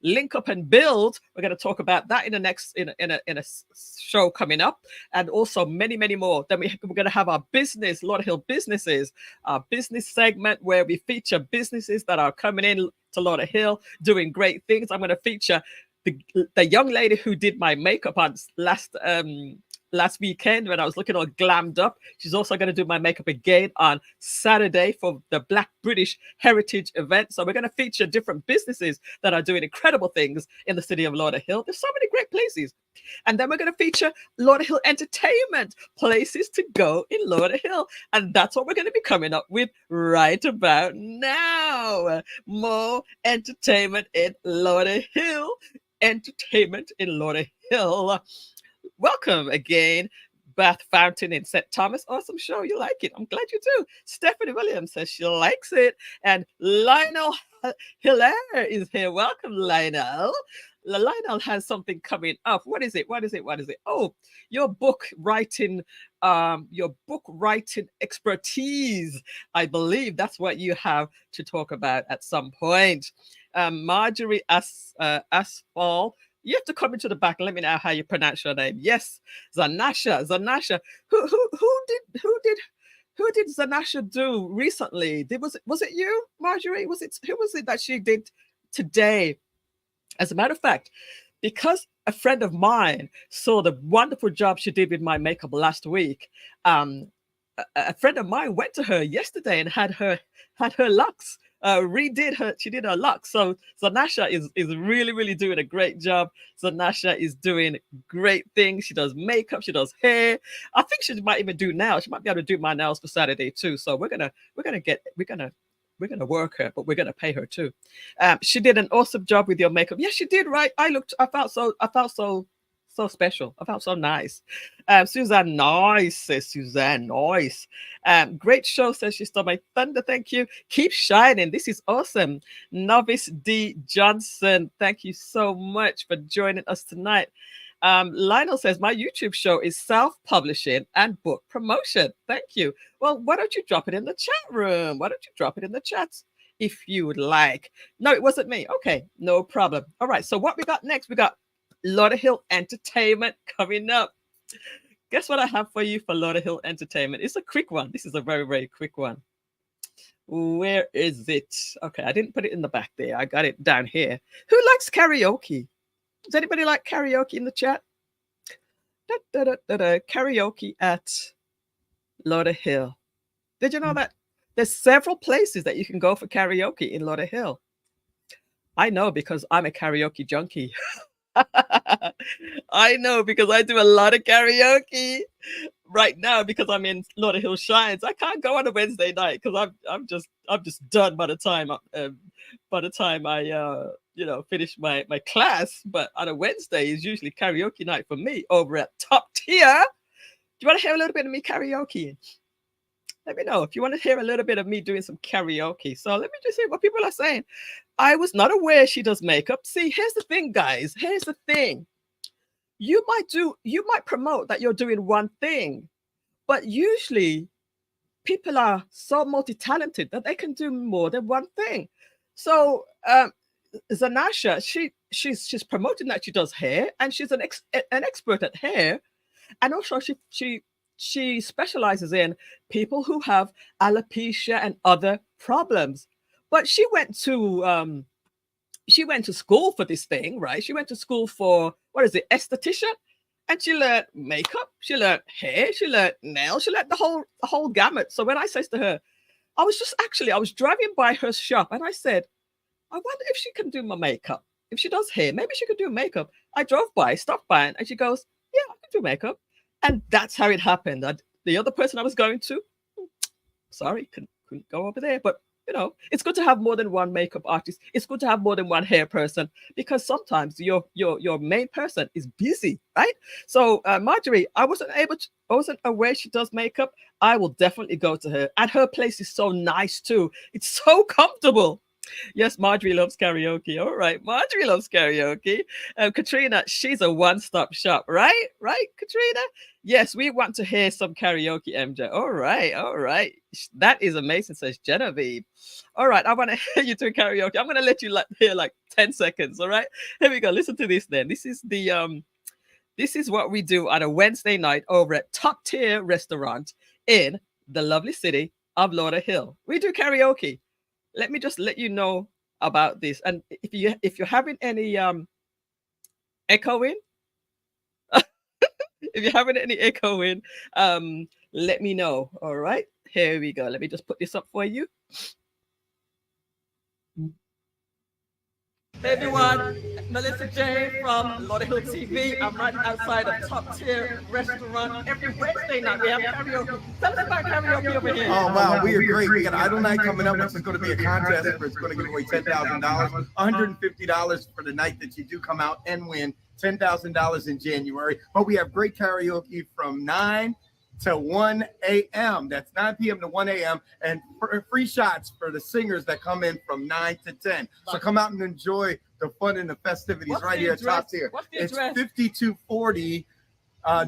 Link Up and Build. We're going to talk about that in the next in a show coming up, and also many more. Then we're going to have our business, Lauderhill businesses, our business segment where we feature businesses that are coming in to Lauderhill doing great things. I'm going to feature the young lady who did my makeup on last last weekend when I was looking all glammed up. She's also going to do my makeup again on Saturday for the Black British Heritage event. So we're going to feature different businesses that are doing incredible things in the city of Lauderhill. There's so many great places. And then we're going to feature Lauderhill Entertainment, places to go in Lauderhill. And that's what we're going to be coming up with right about now. More entertainment in Lauderhill. Entertainment in Lauderhill. Welcome again, Bath Fountain in St. Thomas. Awesome show. You like it. I'm glad you do. Stephanie Williams says she likes it. And Lionel Hilaire is here. Welcome, Lionel. Lionel has something coming up. What is it? Oh, your book writing expertise. I believe that's what you have to talk about at some point. Marjorie Asphal. You have to come into the back and let me know how you pronounce your name. Yes, Zanasha. Who did Zanasha do recently? Was it you, Marjorie? Who was it that she did today? As a matter of fact, because a friend of mine saw the wonderful job she did with my makeup last week, a friend of mine went to her yesterday and had her locks. She did her locks. So Zanasha is really, really doing a great job. Zanasha is doing great things. She does makeup, she does hair. I think she might even do nails. She might be able to do my nails for Saturday too. So we're gonna work her, but we're gonna pay her too. She did an awesome job with your makeup. Yes, she did, right? I felt so special. I felt so nice. Suzanne Noyce says, Suzanne Noyce. Great show, says she stole my thunder. Thank you. Keep shining. This is awesome. Novice D. Johnson, thank you so much for joining us tonight. Lionel says, my YouTube show is self-publishing and book promotion. Thank you. Well, why don't you drop it in the chat room? Why don't you drop it in the chats if you would like? No, it wasn't me. Okay, no problem. All right, so what we got next? We got Lauderhill Entertainment coming up. Guess what I have for you for Lauderhill Entertainment? It's a quick one. This is a very, very quick one. Where is it? Okay, I didn't put it in the back there. I got it down here. Who likes karaoke? Does anybody like karaoke in the chat? Karaoke at Lauderhill. Did you know that there's several places that you can go for karaoke in Lauderhill? I know because I'm a karaoke junkie. I know because I do a lot of karaoke right now because I'm in Lauderhill Shines. I can't go on a Wednesday night because I'm just done by the time I finish my class. But on a Wednesday is usually karaoke night for me over at Top Tier. Do you want to hear a little bit of me karaoke? Let me know if you want to hear a little bit of me doing some karaoke. So let me just see what people are saying. I was not aware she does makeup. See, here's the thing, guys. Here's the thing. You might promote that you're doing one thing, but usually people are so multi-talented that they can do more than one thing. So Zanasha, she's promoting that she does hair, and she's an expert at hair, and also she specializes in people who have alopecia and other problems. But she went to school for this thing, right? She went to school for, what is it, esthetician? And she learned makeup, she learned hair, she learned nails, she learned the whole gamut. So when I said to her, I was driving by her shop and I said, I wonder if she can do my makeup. If she does hair, maybe she could do makeup. I drove by, stopped by, and she goes, yeah, I can do makeup. And that's how it happened. The other person I was going to, sorry, couldn't go over there. But, it's good to have more than one makeup artist. It's good to have more than one hair person because sometimes your main person is busy, right? So, Marjorie, I wasn't aware she does makeup. I will definitely go to her. And her place is so nice, too. It's so comfortable. Yes, Marjorie loves karaoke. All right, Marjorie loves karaoke. Katrina, she's a one-stop shop, right? Right, Katrina? Yes, we want to hear some karaoke, MJ. All right. That is amazing, says Genevieve. All right, I want to hear you do karaoke. I'm going to let you hear like 10 seconds, all right? Here we go. Listen to this then. This is what we do on a Wednesday night over at Top Tier Restaurant in the lovely city of Lauderhill. We do karaoke. Let me just let you know about this. And if you're having any echoing, If you're having any echoing, let me know. All right, here we go. Let me just put this up for you. Hey everyone, Melissa Jayne from Lauderhill TV. I'm right outside a top tier restaurant. Every Wednesday night we have karaoke. Tell us about karaoke over here. Oh wow, we are great. We got Idol Night coming up, which is going to be a contest where it's going to give away $10,000, $150 for the night that you do come out and win, $10,000 in January. But we have great karaoke from 9 to 1 a.m. That's 9 p.m. to 1 a.m. and free shots for the singers that come in from 9 to 10. So come out and enjoy the fun and the festivities right here at Top Tier. It's 5240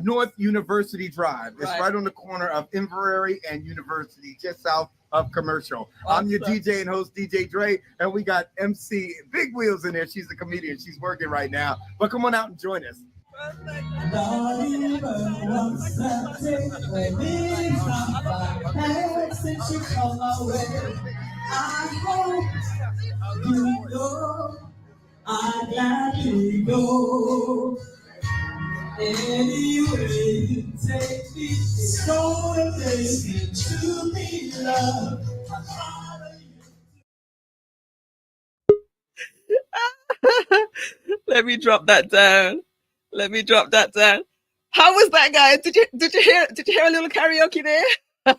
North University Drive. It's right on the corner of Inverary and University, just south of Commercial. I'm your DJ and host, DJ Dre, and we got MC Big Wheels in there. She's a comedian. She's working right now. But come on out and join us. I hope you know I gladly go anywhere you take me. It's gonna take to me, love. Let me drop that down. Let me drop that down. How was that, guys? Did you hear a little karaoke there? All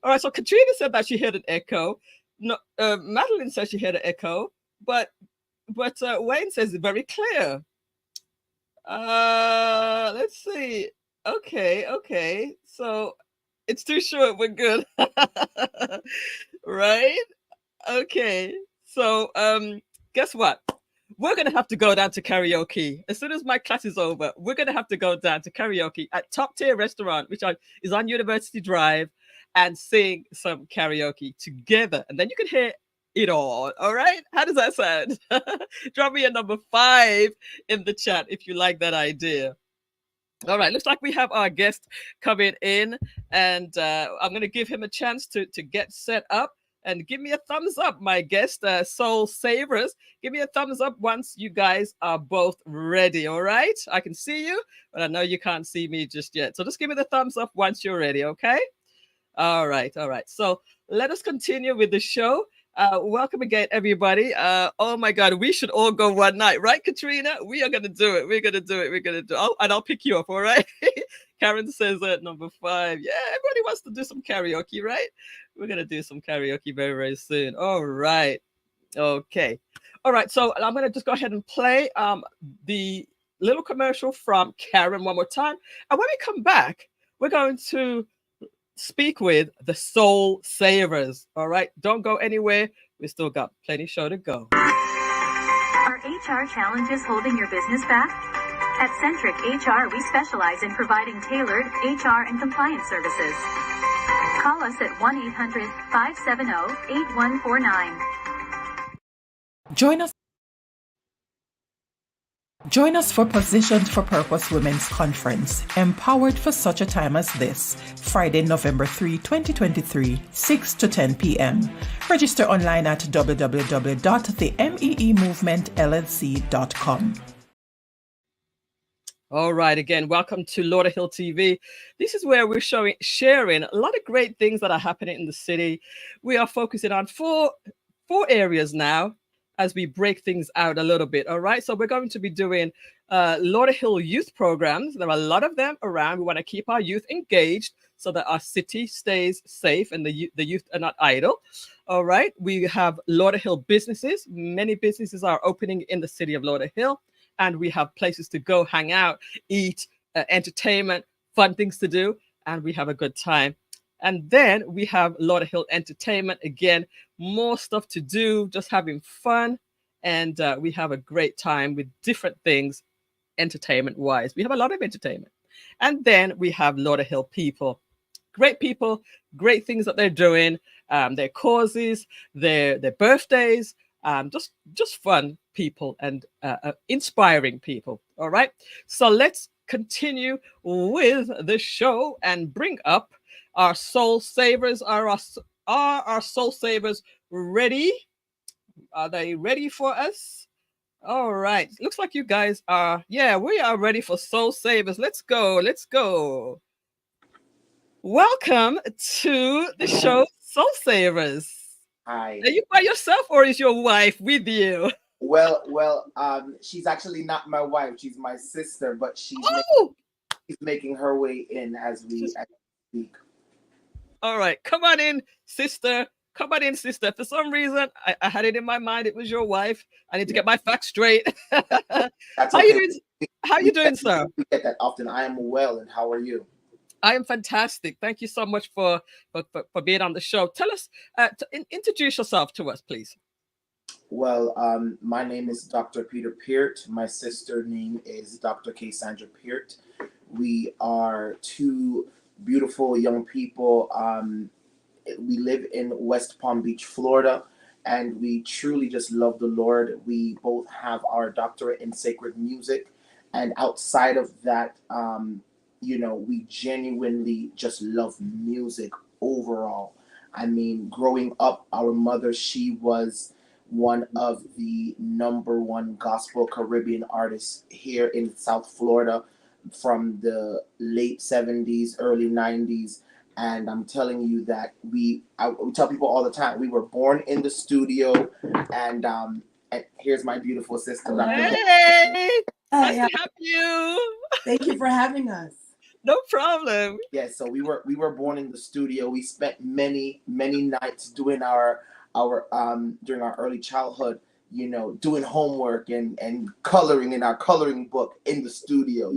right. So Katrina said that she heard an echo. No, Madeline said she heard an echo, but Wayne says it's very clear. Let's see. Okay. So it's too short. We're good. Right? Okay. So guess what? We're going to have to go down to karaoke. As soon as my class is over, we're going to have to go down to karaoke at Top Tier Restaurant, which is on University Drive, and sing some karaoke together. And then you can hear it all. All right? How does that sound? Drop me a number 5 in the chat if you like that idea. All right. Looks like we have our guest coming in, and I'm going to give him a chance to get set up. And give me a thumbs up, my guest, Soul Savers. Give me a thumbs up once you guys are both ready, all right? I can see you, but I know you can't see me just yet. So just give me the thumbs up once you're ready, okay? All right. So let us continue with the show. Welcome again, everybody. Oh, my God, we should all go one night, right, Katrina? We are going to do it. We're going to do it. Oh, and I'll pick you up, all right? Karen says number 5. Yeah, everybody wants to do some karaoke, right? We're going to do some karaoke very, very soon. All right. Okay. All right. So I'm going to just go ahead and play the little commercial from Karen one more time. And when we come back, we're going to speak with the Soul Savers. All right. Don't go anywhere. We still got plenty show to go. Are HR challenges holding your business back? At Centric HR, we specialize in providing tailored HR and compliance services. Call us at 1-800-570-8149. Join us for Positioned for Purpose Women's Conference, Empowered for Such a Time as This, Friday, November 3, 2023, 6 to 10 p.m. Register online at www.themeemovementllc.com. All right, again, welcome to Lauderhill TV. This is where we're sharing a lot of great things that are happening in the city. We are focusing on four areas now as we break things out a little bit. All right, so we're going to be doing Lauderhill youth programs. There are a lot of them around. We want to keep our youth engaged so that our city stays safe and the youth are not idle. All right, we have Lauderhill businesses. Many businesses are opening in the city of Lauderhill. And we have places to go, hang out, eat, entertainment, fun things to do, and we have a good time. And then we have Lauderhill Entertainment. Again, more stuff to do, just having fun. And we have a great time with different things, entertainment-wise. We have a lot of entertainment. And then we have Lauderhill people, great things that they're doing, their causes, their birthdays, just fun people and inspiring people. All right, so let's continue with the show and bring up our Soul Savers. Are our Soul Savers ready? Are they ready for us? All right. Looks like you guys are, we are ready for Soul Savers. Let's go. Let's go. Welcome to the show, Soul Savers. Hi. Are you by yourself or is your wife with you? Well, she's actually not my wife. She's my sister, but she's making her way in as we speak. All right. Come on in, sister. Come on in, sister. For some reason, I had it in my mind it was your wife. I need to get my facts straight. That's How okay. you doing? How you doing, sir? We get that often. I am well, and how are you? I am fantastic. Thank you so much for being on the show. Tell us, introduce yourself to us, please. Well, my name is Dr. Peter Peart. My sister name is Dr. Cassandra Peart. We are two beautiful young people. We live in West Palm Beach, Florida, and we truly just love the Lord. We both have our doctorate in sacred music, and outside of that, we genuinely just love music overall. I mean, growing up, our mother, she was one of the #1 gospel Caribbean artists here in South Florida from the late 70s, early 90s. And I'm telling you that we tell people all the time, we were born in the studio, and here's my beautiful sister. Hey, nice to have you. Thank you for having us. No problem. Yeah, so we were born in the studio. We spent many nights doing our during our early childhood, doing homework and coloring in our coloring book in the studio.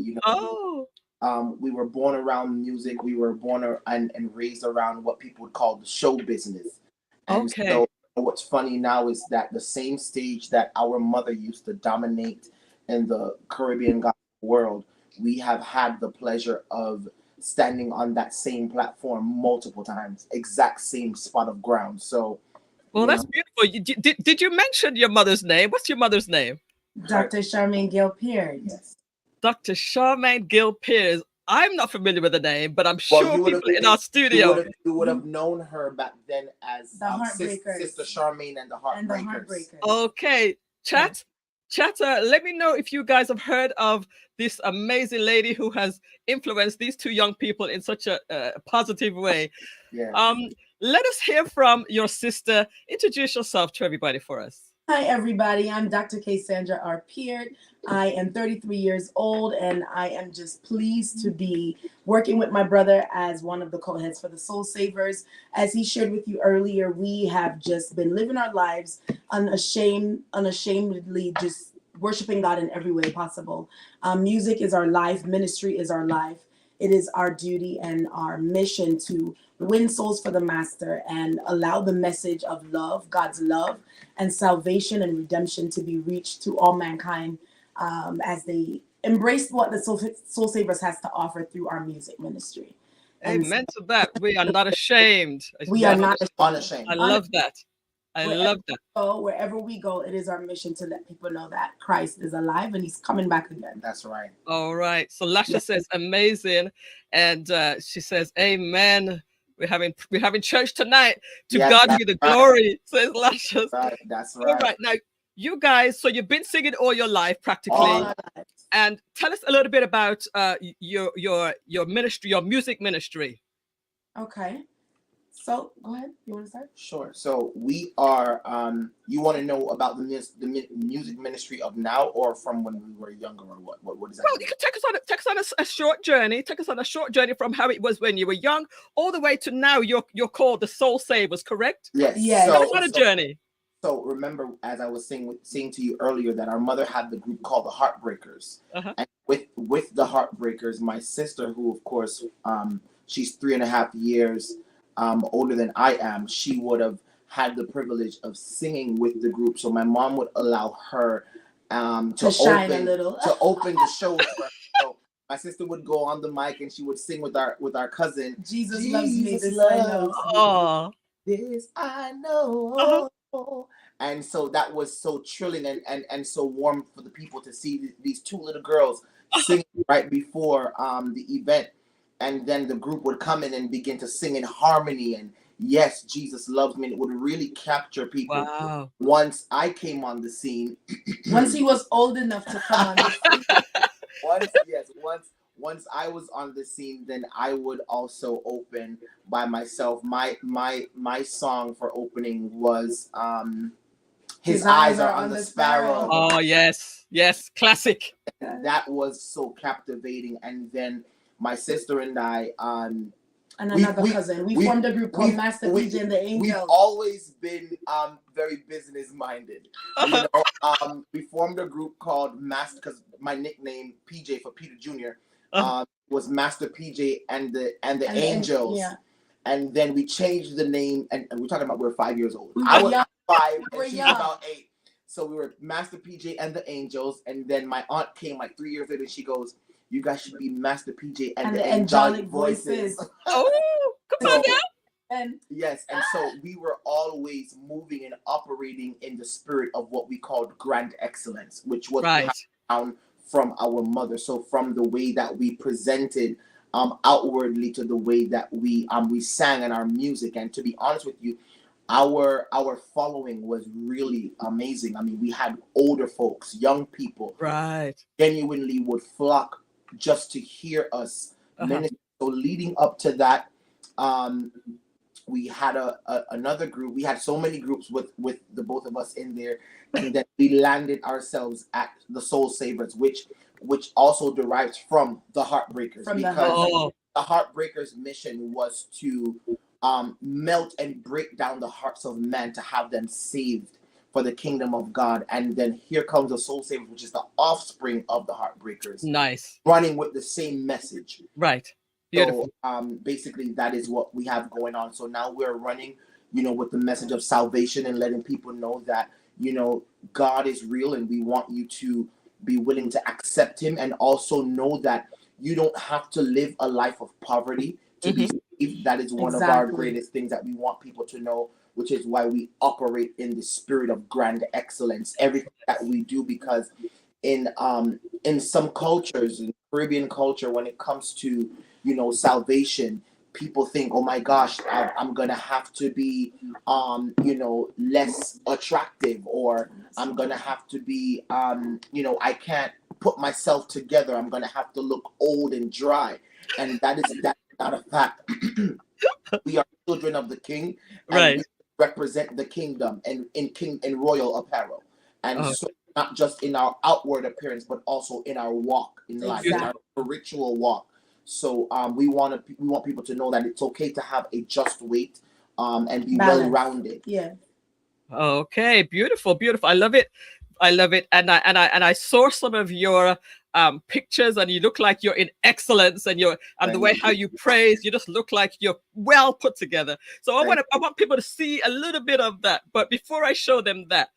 We were born around music. We were born and raised around what people would call the show business. And so what's funny now is that the same stage that our mother used to dominate in the Caribbean gospel world, we have had the pleasure of standing on that same platform multiple times, exact same spot of ground. So, well, that's beautiful. Did you mention your mother's name? What's your mother's name? Dr. Charmaine Gill Peart. Yes. Dr. Charmaine Gill Peart. I'm not familiar with the name, but I'm sure people in our studio. You would have known her back then as Sister Charmaine and the Heartbreakers. Okay, chatter, let me know if you guys have heard of this amazing lady who has influenced these two young people in such a positive way. Yeah. Let us hear from your sister. Introduce yourself to everybody for us. Hi, everybody. I'm Dr. Cassandra R. Peart. I am 33 years old, and I am just pleased to be working with my brother as one of the co-heads for the Soul Savers. As he shared with you earlier, we have just been living our lives unashamedly, just worshiping God in every way possible. Music is our life. Ministry is our life. It is our duty and our mission to win souls for the Master and allow the message of love, God's love and salvation and redemption to be reached to all mankind as they embrace what the Soul Savers has to offer through our music ministry. Amen to that. We are not ashamed. We are not unashamed. I love that. I love that. So wherever we go, it is our mission to let people know that Christ is alive and he's coming back again. That's right. All right. So Lashus says amazing. And she says, amen. We're having church tonight. To God be the glory, says Lashus. That's right. All right. Now, you guys, so you've been singing all your life practically. And tell us a little bit about your ministry, your music ministry. Okay. So go ahead. You want to start? Sure. So we are. You want to know about the music ministry of now, or from when we were younger, or what? What is that? Well, you can take us on a short journey. Take us on a short journey from how it was when you were young, all the way to now. You're called the Soul Savers, correct? Yes. Yeah. Tell us on a journey. So remember, as I was saying to you earlier, that our mother had the group called the Heartbreakers, and with the Heartbreakers, my sister, who of course, she's 3.5 years older than I am, she would have had the privilege of singing with the group. So my mom would allow her to shine a little, to open the show. So my sister would go on the mic and she would sing with our cousin. Jesus loves me. This I know. Oh, this I know. And so that was so thrilling and so warm for the people to see these two little girls sing right before the event. And then the group would come in and begin to sing in harmony and yes, Jesus loves me, and it would really capture people. Wow. Once I came on the scene, Once he was old enough to come on the scene. Once I was on the scene, then I would also open by myself. My song for opening was His Eyes Are on the Sparrow. Oh yes, classic. That was so captivating. And then my sister and I and another cousin. We formed a group called Master PJ and the Angels. We've always been very business minded. You know, we formed a group called Master, because my nickname PJ for Peter Jr. Was Master PJ and the Angels. Yeah. And then we changed the name, and we're talking about we're 5 years old. I was 5 and she was about 8. So we were Master PJ and the Angels, and then my aunt came like 3 years later and she goes, "You guys should be Master PJ and the Angelic Voices." Oh, come on now. And yes, and so we were always moving and operating in the spirit of what we called grand excellence, which was down from our mother. So from the way that we presented outwardly to the way that we sang in our music. And to be honest with you, our following was really amazing. I mean, we had older folks, young people, genuinely would flock just to hear us minister. So leading up to that, we had another group. We had so many groups with the both of us in there, and then we landed ourselves at the SOULSAVERS, which also derives from the Heartbreakers, because the Heartbreakers' mission was to melt and break down the hearts of man to have them saved for the kingdom of God. And then here comes the SOULSAVERS, which is the offspring of the Heartbreakers. Nice. Running with the same message. Right. Beautiful. So basically that is what we have going on. So now we're running, you know, with the message of salvation and letting people know that, you know, God is real, and we want you to be willing to accept him, and also know that you don't have to live a life of poverty to be saved. That is one of our greatest things that we want people to know, which is why we operate in the spirit of grand excellence, everything that we do, because in some cultures, in Caribbean culture, when it comes to, you know, salvation, people think, oh my gosh, I'm gonna have to be you know, less attractive, or I'm gonna have to be you know, I can't put myself together, I'm gonna have to look old and dry. And that's not a fact. We are children of the King, and we represent the kingdom and in royal apparel. And so not just in our outward appearance, but also in our walk in life, in our spiritual walk. So we want people to know that it's okay to have a just weight and be well-rounded. Yeah. Okay, beautiful. I love it. And I saw some of your pictures, and you look like you're in excellence, and the way how you praise, you just look like you're well put together. So I want people to see a little bit of that. But before I show them that,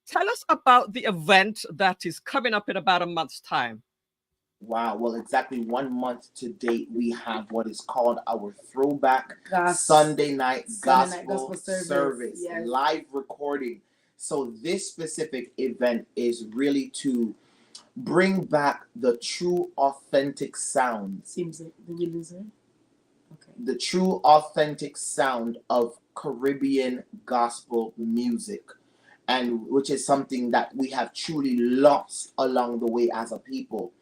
tell us about the event that is coming up in about a month's time. Wow. Well, exactly 1 month to date, we have what is called our throwback Sunday night gospel service, live recording. So this specific event is really to bring back the true, authentic sound. Seems like the loser. Okay. The true, authentic sound of Caribbean gospel music, and which is something that we have truly lost along the way as a people.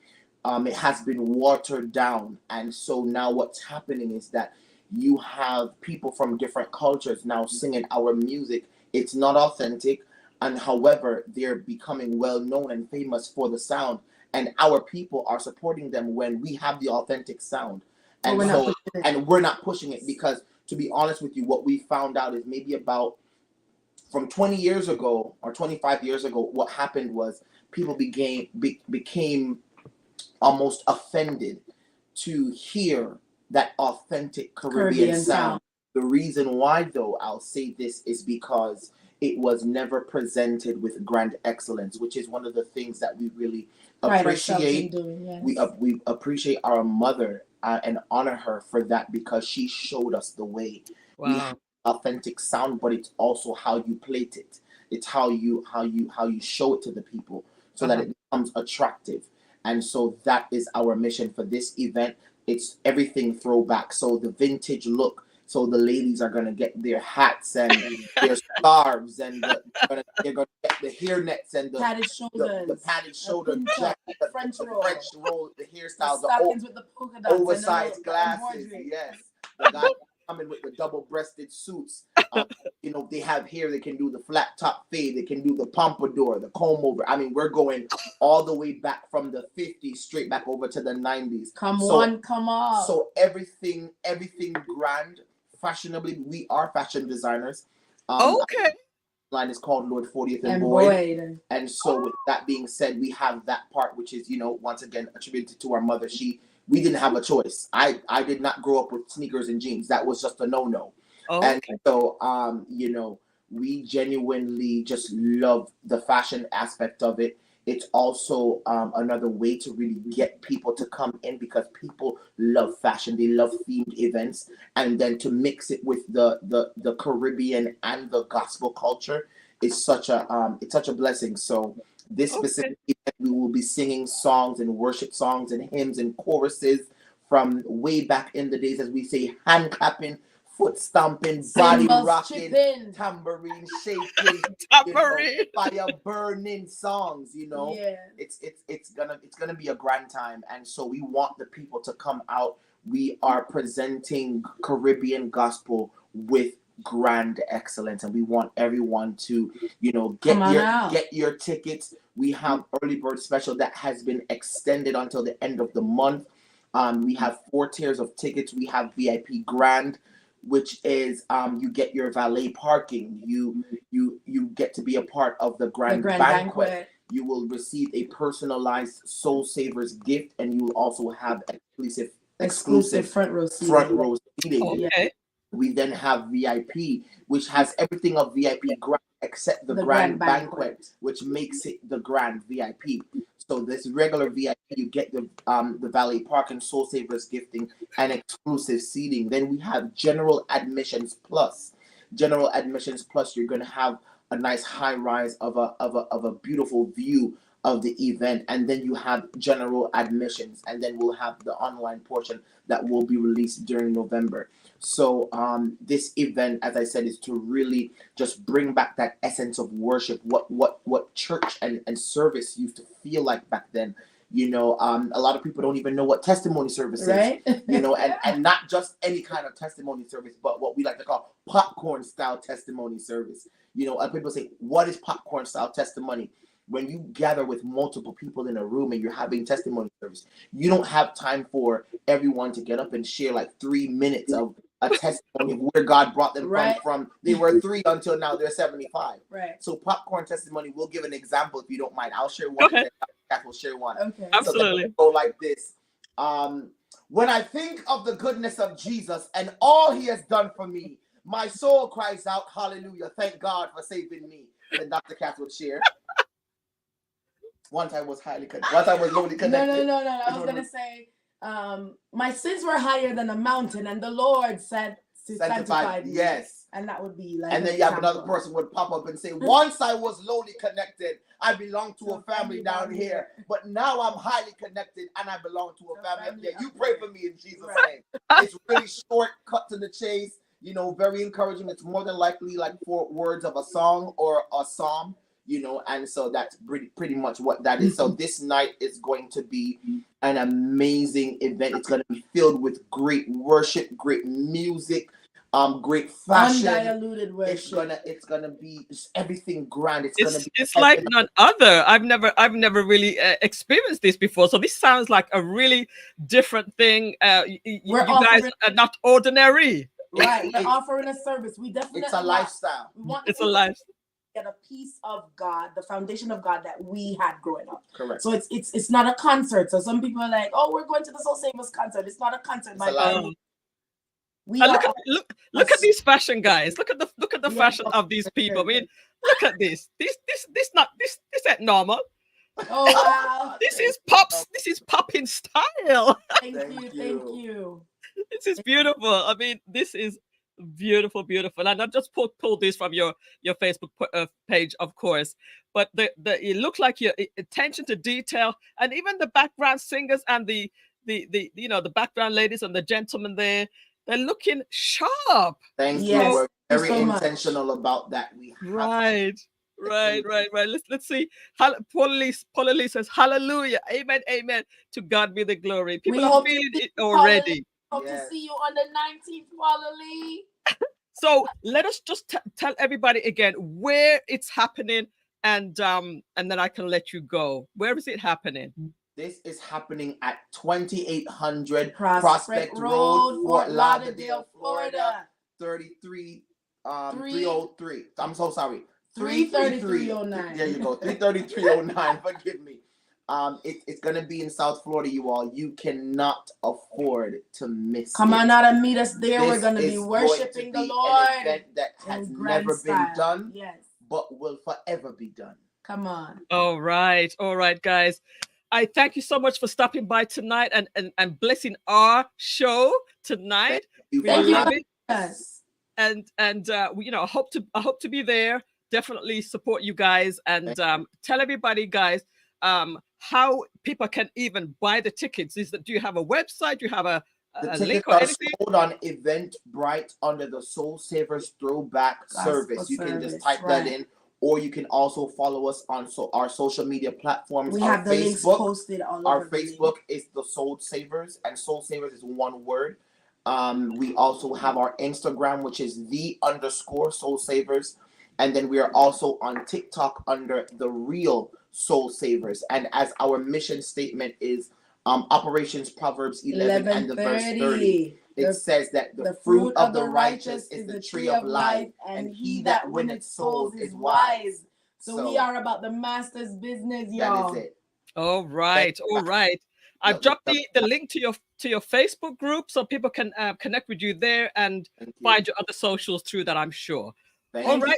It has been watered down, and so now what's happening is that you have people from different cultures now singing our music. It's not authentic, and however, they're becoming well known and famous for the sound, and our people are supporting them when we have the authentic sound. And we're not pushing it, because to be honest with you, what we found out is maybe about from 20 years ago or 25 years ago, what happened was people became almost offended to hear that authentic Caribbean sound. The reason why, though, I'll say this, is because it was never presented with grand excellence, which is one of the things that we really appreciate. We appreciate our mother and honor her for that, because she showed us the way. We have authentic sound, but it's also how you plate it. It's how you show it to the people so that it becomes attractive. And so that is our mission for this event. It's everything throwback. So the vintage look So the ladies are gonna get their hats and their scarves, and they're gonna get the hair nets and the padded shoulders, the padded shoulder jacket, the French roll, the hairstyles, the stockings with the polka dots, oversized glasses. Yes, the guys coming with the double-breasted suits. You know, they have hair. They can do the flat top fade. They can do the pompadour, the comb over. I mean, we're going all the way back from the 50s straight back over to the 90s. Come on. So everything grand, fashionably. We are fashion designers. Okay. Line is called Lord 40th and Boyd. And so with that being said, we have that part, which is, you know, once again attributed to our mother. We didn't have a choice. I did not grow up with sneakers and jeans. That was just a no-no. Okay. And so, you know, we genuinely just love the fashion aspect of it. It's also another way to really get people to come in, because people love fashion. They love themed events. And then to mix it with the Caribbean and the gospel culture is such a blessing. So this specific event, we will be singing songs and worship songs and hymns and choruses from way back in the days, as we say, hand clapping, foot stomping, body rocking, tambourine shaking, fire burning songs. You know, it's gonna be a grand time, and so we want the people to come out. We are presenting Caribbean gospel with grand excellence, and we want everyone to, you know, get your tickets. We have early bird special that has been extended until the end of the month. We have 4 tiers of tickets. We have VIP Grand, which is you get your valet parking. You get to be a part of the grand banquet. You will receive a personalized Soul Savers gift, and you will also have exclusive front row seating. Okay. We then have VIP, which has everything of VIP Grand except the grand banquet, which makes it the grand VIP. So this regular VIP, you get the valet parking, Soul Savers gifting, and exclusive seating. Then we have General Admissions Plus. General Admissions Plus, you're going to have a nice high rise of a beautiful view of the event, and then you have General Admissions, and then we'll have the online portion that will be released during November. So this event, as I said, is to really just bring back that essence of worship, what church and service used to feel like back then. You know, a lot of people don't even know what testimony service is, right? You know, and not just any kind of testimony service, but what we like to call popcorn style testimony service. You know, people say, what is popcorn style testimony? When you gather with multiple people in a room and you're having testimony service, you don't have time for everyone to get up and share like 3 minutes of a testimony of where God brought them from they were 3 until now they're 75. Right. So popcorn testimony, we'll give an example if you don't mind. I'll share one. Okay. Kat will share one. Okay. Absolutely. So go like this. When I think of the goodness of Jesus and all he has done for me, my soul cries out, hallelujah, thank God for saving me. And Dr. Kat would share. Once I was lowly connected. No. I was gonna say, my sins were higher than a mountain, and the Lord said sanctified me. Yes. And that would be like. And then you have another person would pop up and say, once I was lowly connected, I belonged to a family down here, but now I'm highly connected and I belong to a family up there. You pray for me in Jesus' name. It's really short, cut to the chase, you know, very encouraging. It's more than likely like 4 words of a song or a psalm. You know, and so that's pretty much what that is. So this night is going to be an amazing event. It's going to be filled with great worship, great music, great fashion. Undiluted worship. It's gonna be just everything grand. It's like none other. I've never really experienced this before. So this sounds like a really different thing. You guys are not ordinary. Right, we're offering a service. We definitely. It's a lifestyle. It's a lifestyle. Get a piece of God, the foundation of God that we had growing up. Correct. So it's not a concert. So some people are like, oh, we're going to the Soul Savers concert. It's not a concert. Look at these fashion guys. Look at the fashion of these people. I mean, look at this. This ain't normal. Oh wow. This is popping style. Thank you. This is beautiful. I mean, this is beautiful. And I just pulled this from your Facebook page, of course, but it looked like your attention to detail, and even the background singers and the background ladies and the gentlemen there, They're looking sharp. Thank you. Yes, We're thank you very so much. intentional about that. We have Right. Let's see. Paula Lee says, hallelujah. Amen. Amen. To God be the glory. People We are hope to feeling see it you, already. Hope to see you on the 19th, Paula Lee. So let us just tell everybody again where it's happening, and then I can let you go. Where is it happening? This is happening at 2800 Prospect Road, Fort Lauderdale, Florida. 303. I'm so sorry. 33309. There you go. 33309. Forgive me. It's gonna be in South Florida, you all. You cannot afford to miss Come it. on out and meet us there. This We're gonna be is worshiping going the to be Lord. an event that has in grand never been style. done, Yes. but will forever be done. Come on. All right, guys. I thank you so much for stopping by tonight and blessing our show tonight. Thank you love for it. us. And you know, I hope to be there. Definitely support you guys, and tell everybody, guys, how people can even buy the tickets. Do you have a website? Do you have a The link tickets or are anything? sold on Eventbrite under the Soul Savers Throwback Gospel Service. You can just service, type right. that in, or you can also follow us on our social media platforms. We Our have the links posted all over. Our Facebook is the Soul Savers, and Soul Savers is one word. We also have our Instagram, which is _Soul Savers, and then we are also on TikTok under the Real Soul Savers. And as our mission statement is Operations Proverbs 11 and the verse 30. It says that the fruit of the righteous is the tree of life, and he that winneth souls is wise. So we are about the master's business, y'all. That is it. All right. I've dropped the link to your Facebook group so people can connect with you there and find your other socials through that, I'm sure. All right.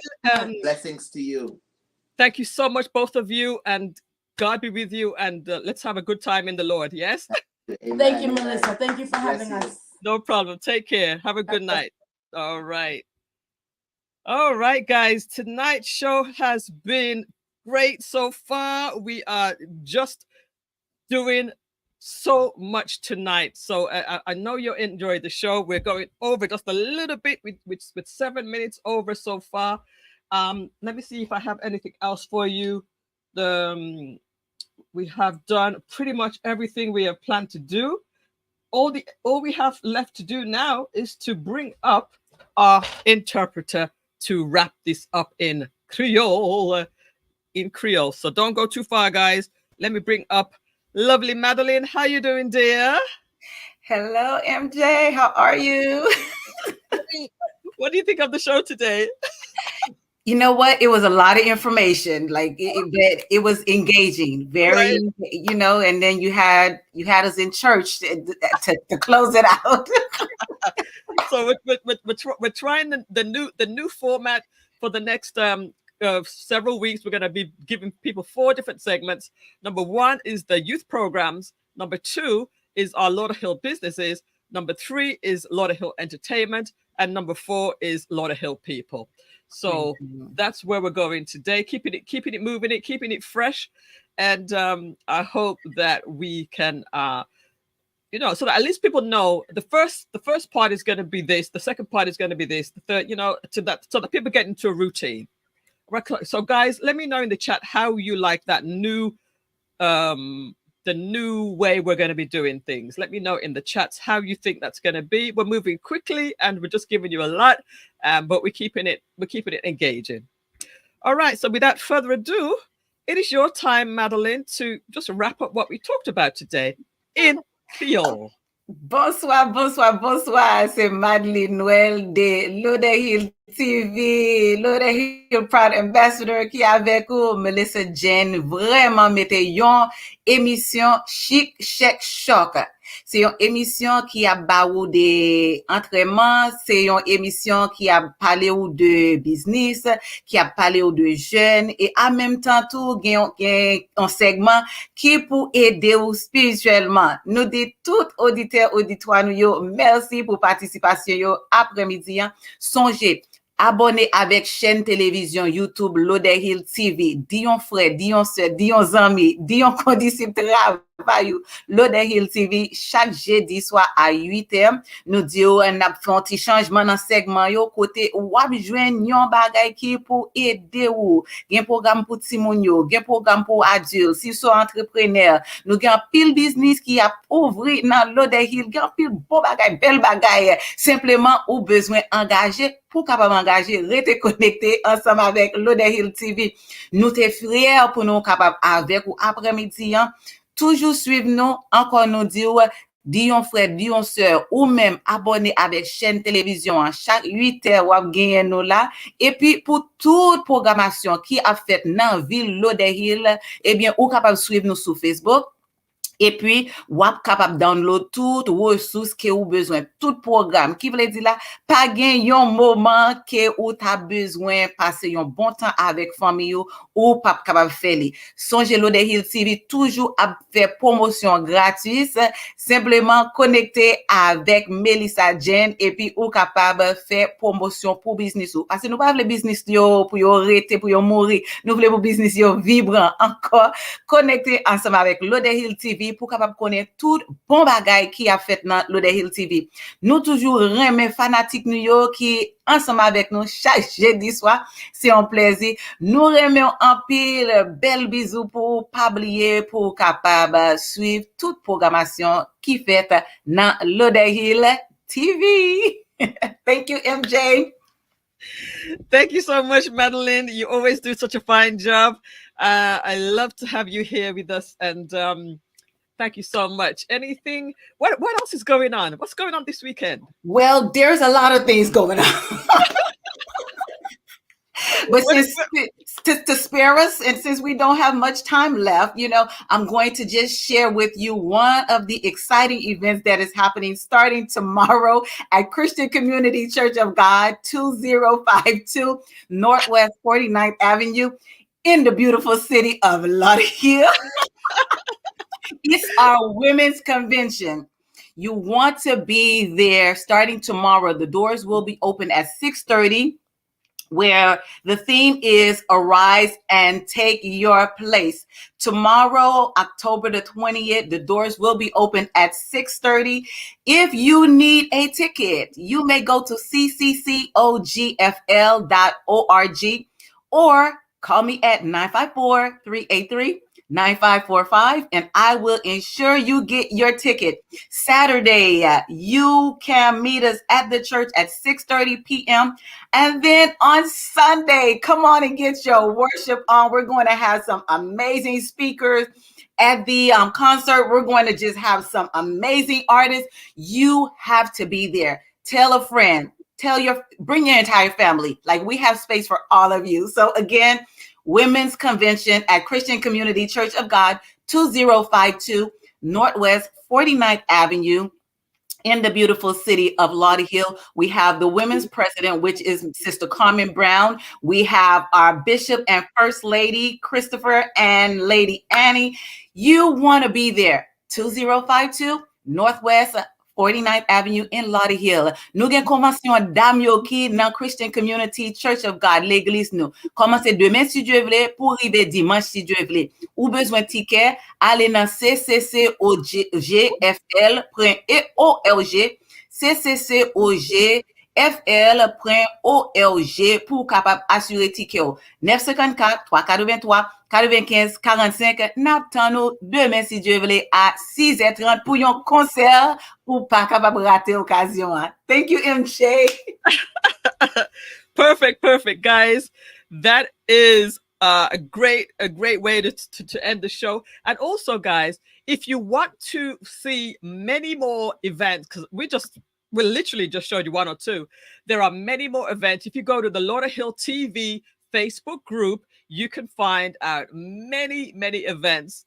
Blessings to you. Thank you so much, both of you, and God be with you, and let's have a good time in the Lord. Yes. Thank you, Millissa. Thank you for having us. No problem. Take care. Have a good night. All right, guys. Tonight's show has been great so far. We are just doing so much tonight. So I know you enjoyed the show. We're going over just a little bit with 7 minutes over so far. Let me see if I have anything else for you. We have done pretty much everything we have planned to do. All we have left to do now is to bring up our interpreter to wrap this up in Creole. So don't go too far, guys. Let me bring up lovely Madeline. How you doing, dear? Hello, MJ. How are you? What do you think of the show today? You know what? It was a lot of information. Like it was engaging, very, right. You know. And then you had us in church to close it out. So we're trying the new format for the next several weeks. We're going to be giving people 4 different segments. Number 1 is the youth programs. Number 2 is our Lauderhill businesses. Number 3 is Lauderhill entertainment, and number 4 is Lauderhill people. So that's where we're going today, keeping it moving, keeping it fresh. And I hope that we can, so that at least people know the first part is going to be this, the second part is going to be this, the third, so that people get into a routine. So guys, let me know in the chat how you like that new, the new way we're going to be doing things. Let me know in the chats how you think that's going to be. We're moving quickly and we're just giving you a lot, but we're keeping it engaging. All right. So without further ado, it is your time, Madeline, to just wrap up what we talked about today in Creole. Bonsoir. C'est Madeline Noël de LAUDERHILL TV, LAUDERHILL Proud Ambassador qui avec vous, Millissa Jayne, vraiment mettez yon émission chic, chèque, choc. C'est une émission qui a baou de entraînement, c'est une émission qui a parlé ou de business, qui a parlé ou de jeunes, et en même temps tout gen un segment qui pour aider ou spirituellement. Nous dit tout auditeur auditoire nous yo, merci pour participation yo après-midi. Songez abonnez avec chaîne télévision YouTube LAUDERHILL TV. Dion frère, dion sœur, dion ami, dion condisciple travail. you LAUDERHILL TV chaque jeudi soir à 8h. Nous disons on a fait un petit changement dans segment yo côté ou a joindre yon bagay qui pour aider ou. Gen programme pour timoun yo, gen programme pour adulte, si so entrepreneur, nous gen pile business qui a ouvri dans LAUDERHILL, gen pile bon bagay, bel bagay. Simplement ou besoin engager pour capable engager, rester connecté ensemble avec LAUDERHILL TV. Nous te fiers pour nous capable avec ou après-midi toujours suivre nous, encore nous dire, dion frère, dion sœur, ou même abonner avec chaîne télévision, chaque 8h, ou gagner nous là. Et puis, pour toute programmation qui a fait dans ville LAUDERHILL, eh bien, ou capable suivre nous sur Facebook. Et puis, ou capable download toutes ressources que vous besoin, tout programme qui veut dire là, pas gain un moment que ou t'as besoin passer un bon temps avec famille ou pas capable faire les. Songez LAUDERHILL TV toujours à faire promotion gratuite, simplement connecter avec Millissa Jayne et puis ou capable faire promotion pour business ou. Parce que nous pas le business yo pour yo arrêter pour yo mourir, nous voulons pour business yo vibrant encore, connecter ensemble avec LAUDERHILL TV pour capable connaître tout bon bagay qui a fait dans LAUDERHILL TV. Nous toujours remet fanatique nous yo qui ensemble avec nous chaque jeudi soir, c'est un plaisir. Nous remercions en pile bel bisou pour pas oublier pour capable suivre toute programmation qui fait dans LAUDERHILL TV. Thank you, MJ. Thank you so much, Madeline. You always do such a fine job. I love to have you here with us, and thank you so much. Anything? What else is going on? What's going on this weekend? Well, there's a lot of things going on. But to spare us, and since we don't have much time left, I'm going to just share with you one of the exciting events that is happening starting tomorrow at Christian Community Church of God, 2052 Northwest 49th Avenue in the beautiful city of LAUDERHILL. It's our women's convention. You want to be there starting tomorrow. The doors will be open at 6:30, where the theme is Arise and Take Your Place. Tomorrow, October the 20th, the doors will be open at 6:30. If you need a ticket, you may go to cccogfl.org or call me at 954-383-9545, and I will ensure you get your ticket. Saturday, you can meet us at the church at 6:30 p.m. And then on Sunday, come on and get your worship on. We're going to have some amazing speakers at the concert. We're going to just have some amazing artists. You have to be there. Tell a friend. Bring your entire family. Like, we have space for all of you. So again, Women's Convention at Christian Community Church of God, 2052 Northwest 49th Avenue in the beautiful city of LAUDERHILL. We have the women's president, which is Sister Carmen Brown. We have our bishop and first lady, Christopher and Lady Annie. You want to be there. 2052 Northwest 49th Avenue in LAUDERHILL. Nous gen convention dame yo ki nan Christian Community Church of God, l'église nous. Commence demain si Dieu vle, pour arriver dimanche si Dieu vle. Ou besoin ticket, allez nan cccogfl.org, cccogfl.org pour capable assurer ticket. 954 383 95 45. N'attend nous demain si Dieu veut à 6h30 pour un concert pour pas capable rater occasion. Thank you, MJ. Perfect, guys. That is a great way to end the show. And also, guys, if you want to see many more events, because we literally just showed you one or two. There are many more events. If you go to the LAUDERHILL TV Facebook group, you can find out many events.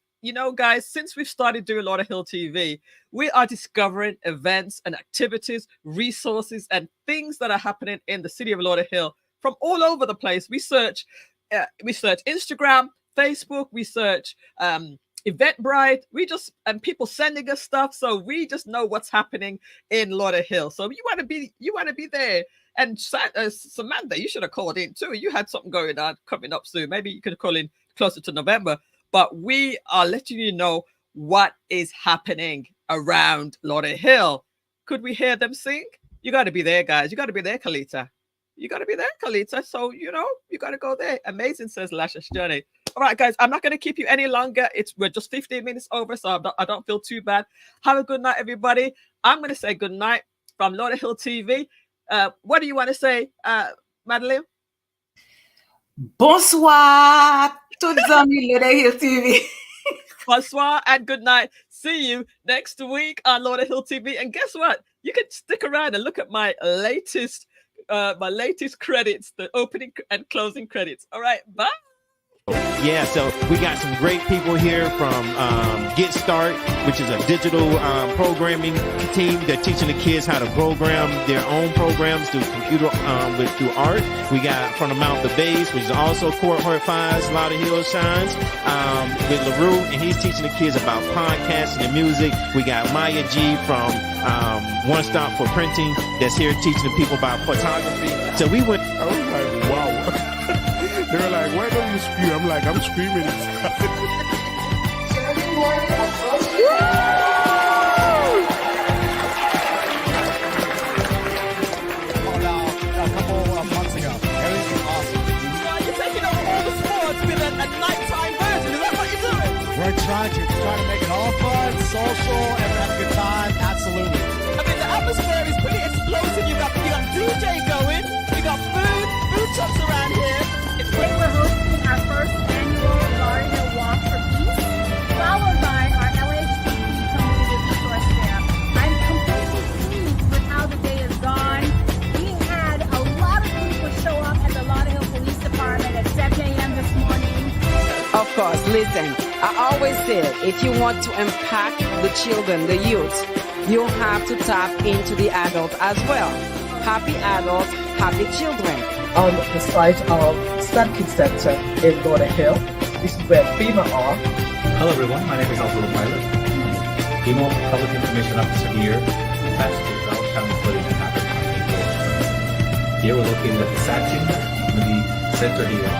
Guys, since we've started doing LAUDERHILL TV, we are discovering events and activities, resources, and things that are happening in the city of LAUDERHILL from all over the place. We search Instagram, Facebook, we search Eventbrite, and people sending us stuff, so we just know what's happening in LAUDERHILL. So you want to be there. And Samantha, you should have called in too. You had something going on coming up soon. Maybe you could call in closer to November. But we are letting you know what is happening around Lauderhill. Could we hear them sing? You got to be there, guys. You got to be there, Kalita. You got to be there, Kalita. So, you got to go there. Amazing, says Lashus Journey. All right, guys, I'm not going to keep you any longer. We're just 15 minutes over, so I don't feel too bad. Have a good night, everybody. I'm going to say good night from LAUDERHILL TV. What do you want to say, Madeline? Bonsoir, toutes amis LAUDERHILL TV. Bonsoir and good night. See you next week on LAUDERHILL TV. And guess what? You can stick around and look at my latest credits, the opening and closing credits. All right, bye. Yeah, so we got some great people here from Get Start, which is a digital programming team. They're teaching the kids how to program their own programs through computer, through art. We got from the Mouth of Bass, which is also Cohort 5's Lauderhill Shines, with LaRue, and he's teaching the kids about podcasting and music. We got Maya G from One Stop for Printing that's here teaching the people about photography. So we went. I was like, wow. They were like, why don't you spew? I'm like, I'm screaming. A couple of months ago. Everything's awesome. You're taking over all the sports with a nighttime version. Is that what you're doing? We're trying to make it all fun, social, and have a good time. Absolutely. I mean, the atmosphere is pretty explosive. You got DJ going. You got food trucks around here. Today we're hosting our first annual Lauderhill Walk for Peace, followed by our LHTP Community Resource Fair. I'm completely pleased with how the day has gone. We had a lot of people show up at the Lauderhill Police Department at 7 a.m. this morning. Of course, listen, I always said, if you want to impact the children, the youth, you have to tap into the adult as well. Happy adults, happy children. On the site of Kids Center in Lauderhill. This is where FEMA are. Hello everyone, my name is Thurs Oct, Female Public Information Officer here, attached to the County Flooding and Habitat. Here we're located at the Satching Community Center here.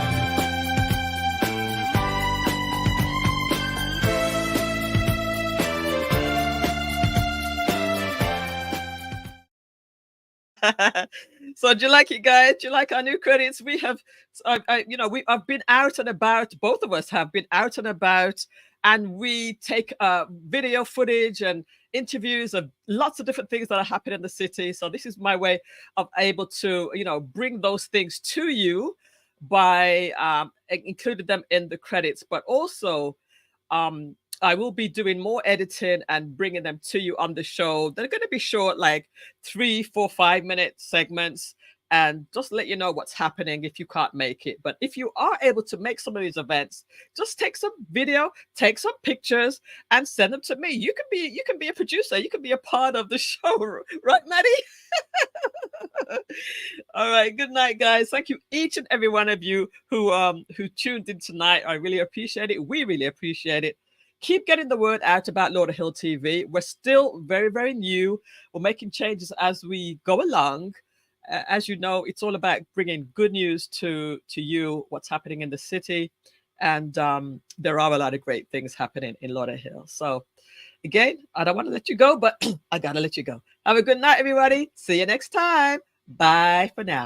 So do you like it, guys? Do you like our new credits? We have, I've been out and about. Both of us have been out and about, and we take video footage and interviews of lots of different things that are happening in the city. So this is my way of able to, bring those things to you by including them in the credits, but also I will be doing more editing and bringing them to you on the show. They're going to be short, like 3, 4, 5 minute segments, and just let you know what's happening if you can't make it. But if you are able to make some of these events, just take some video, take some pictures, and send them to me. You can be a producer. You can be a part of the show, right, Maddie? All right. Good night, guys. Thank you, each and every one of you who tuned in tonight. I really appreciate it. We really appreciate it. Keep getting the word out about LAUDERHILL TV. We're still very, very new. We're making changes as we go along. As you know, it's all about bringing good news to you, what's happening in the city. And there are a lot of great things happening in LAUDERHILL. So again, I don't want to let you go, but I got to let you go. Have a good night, everybody. See you next time. Bye for now.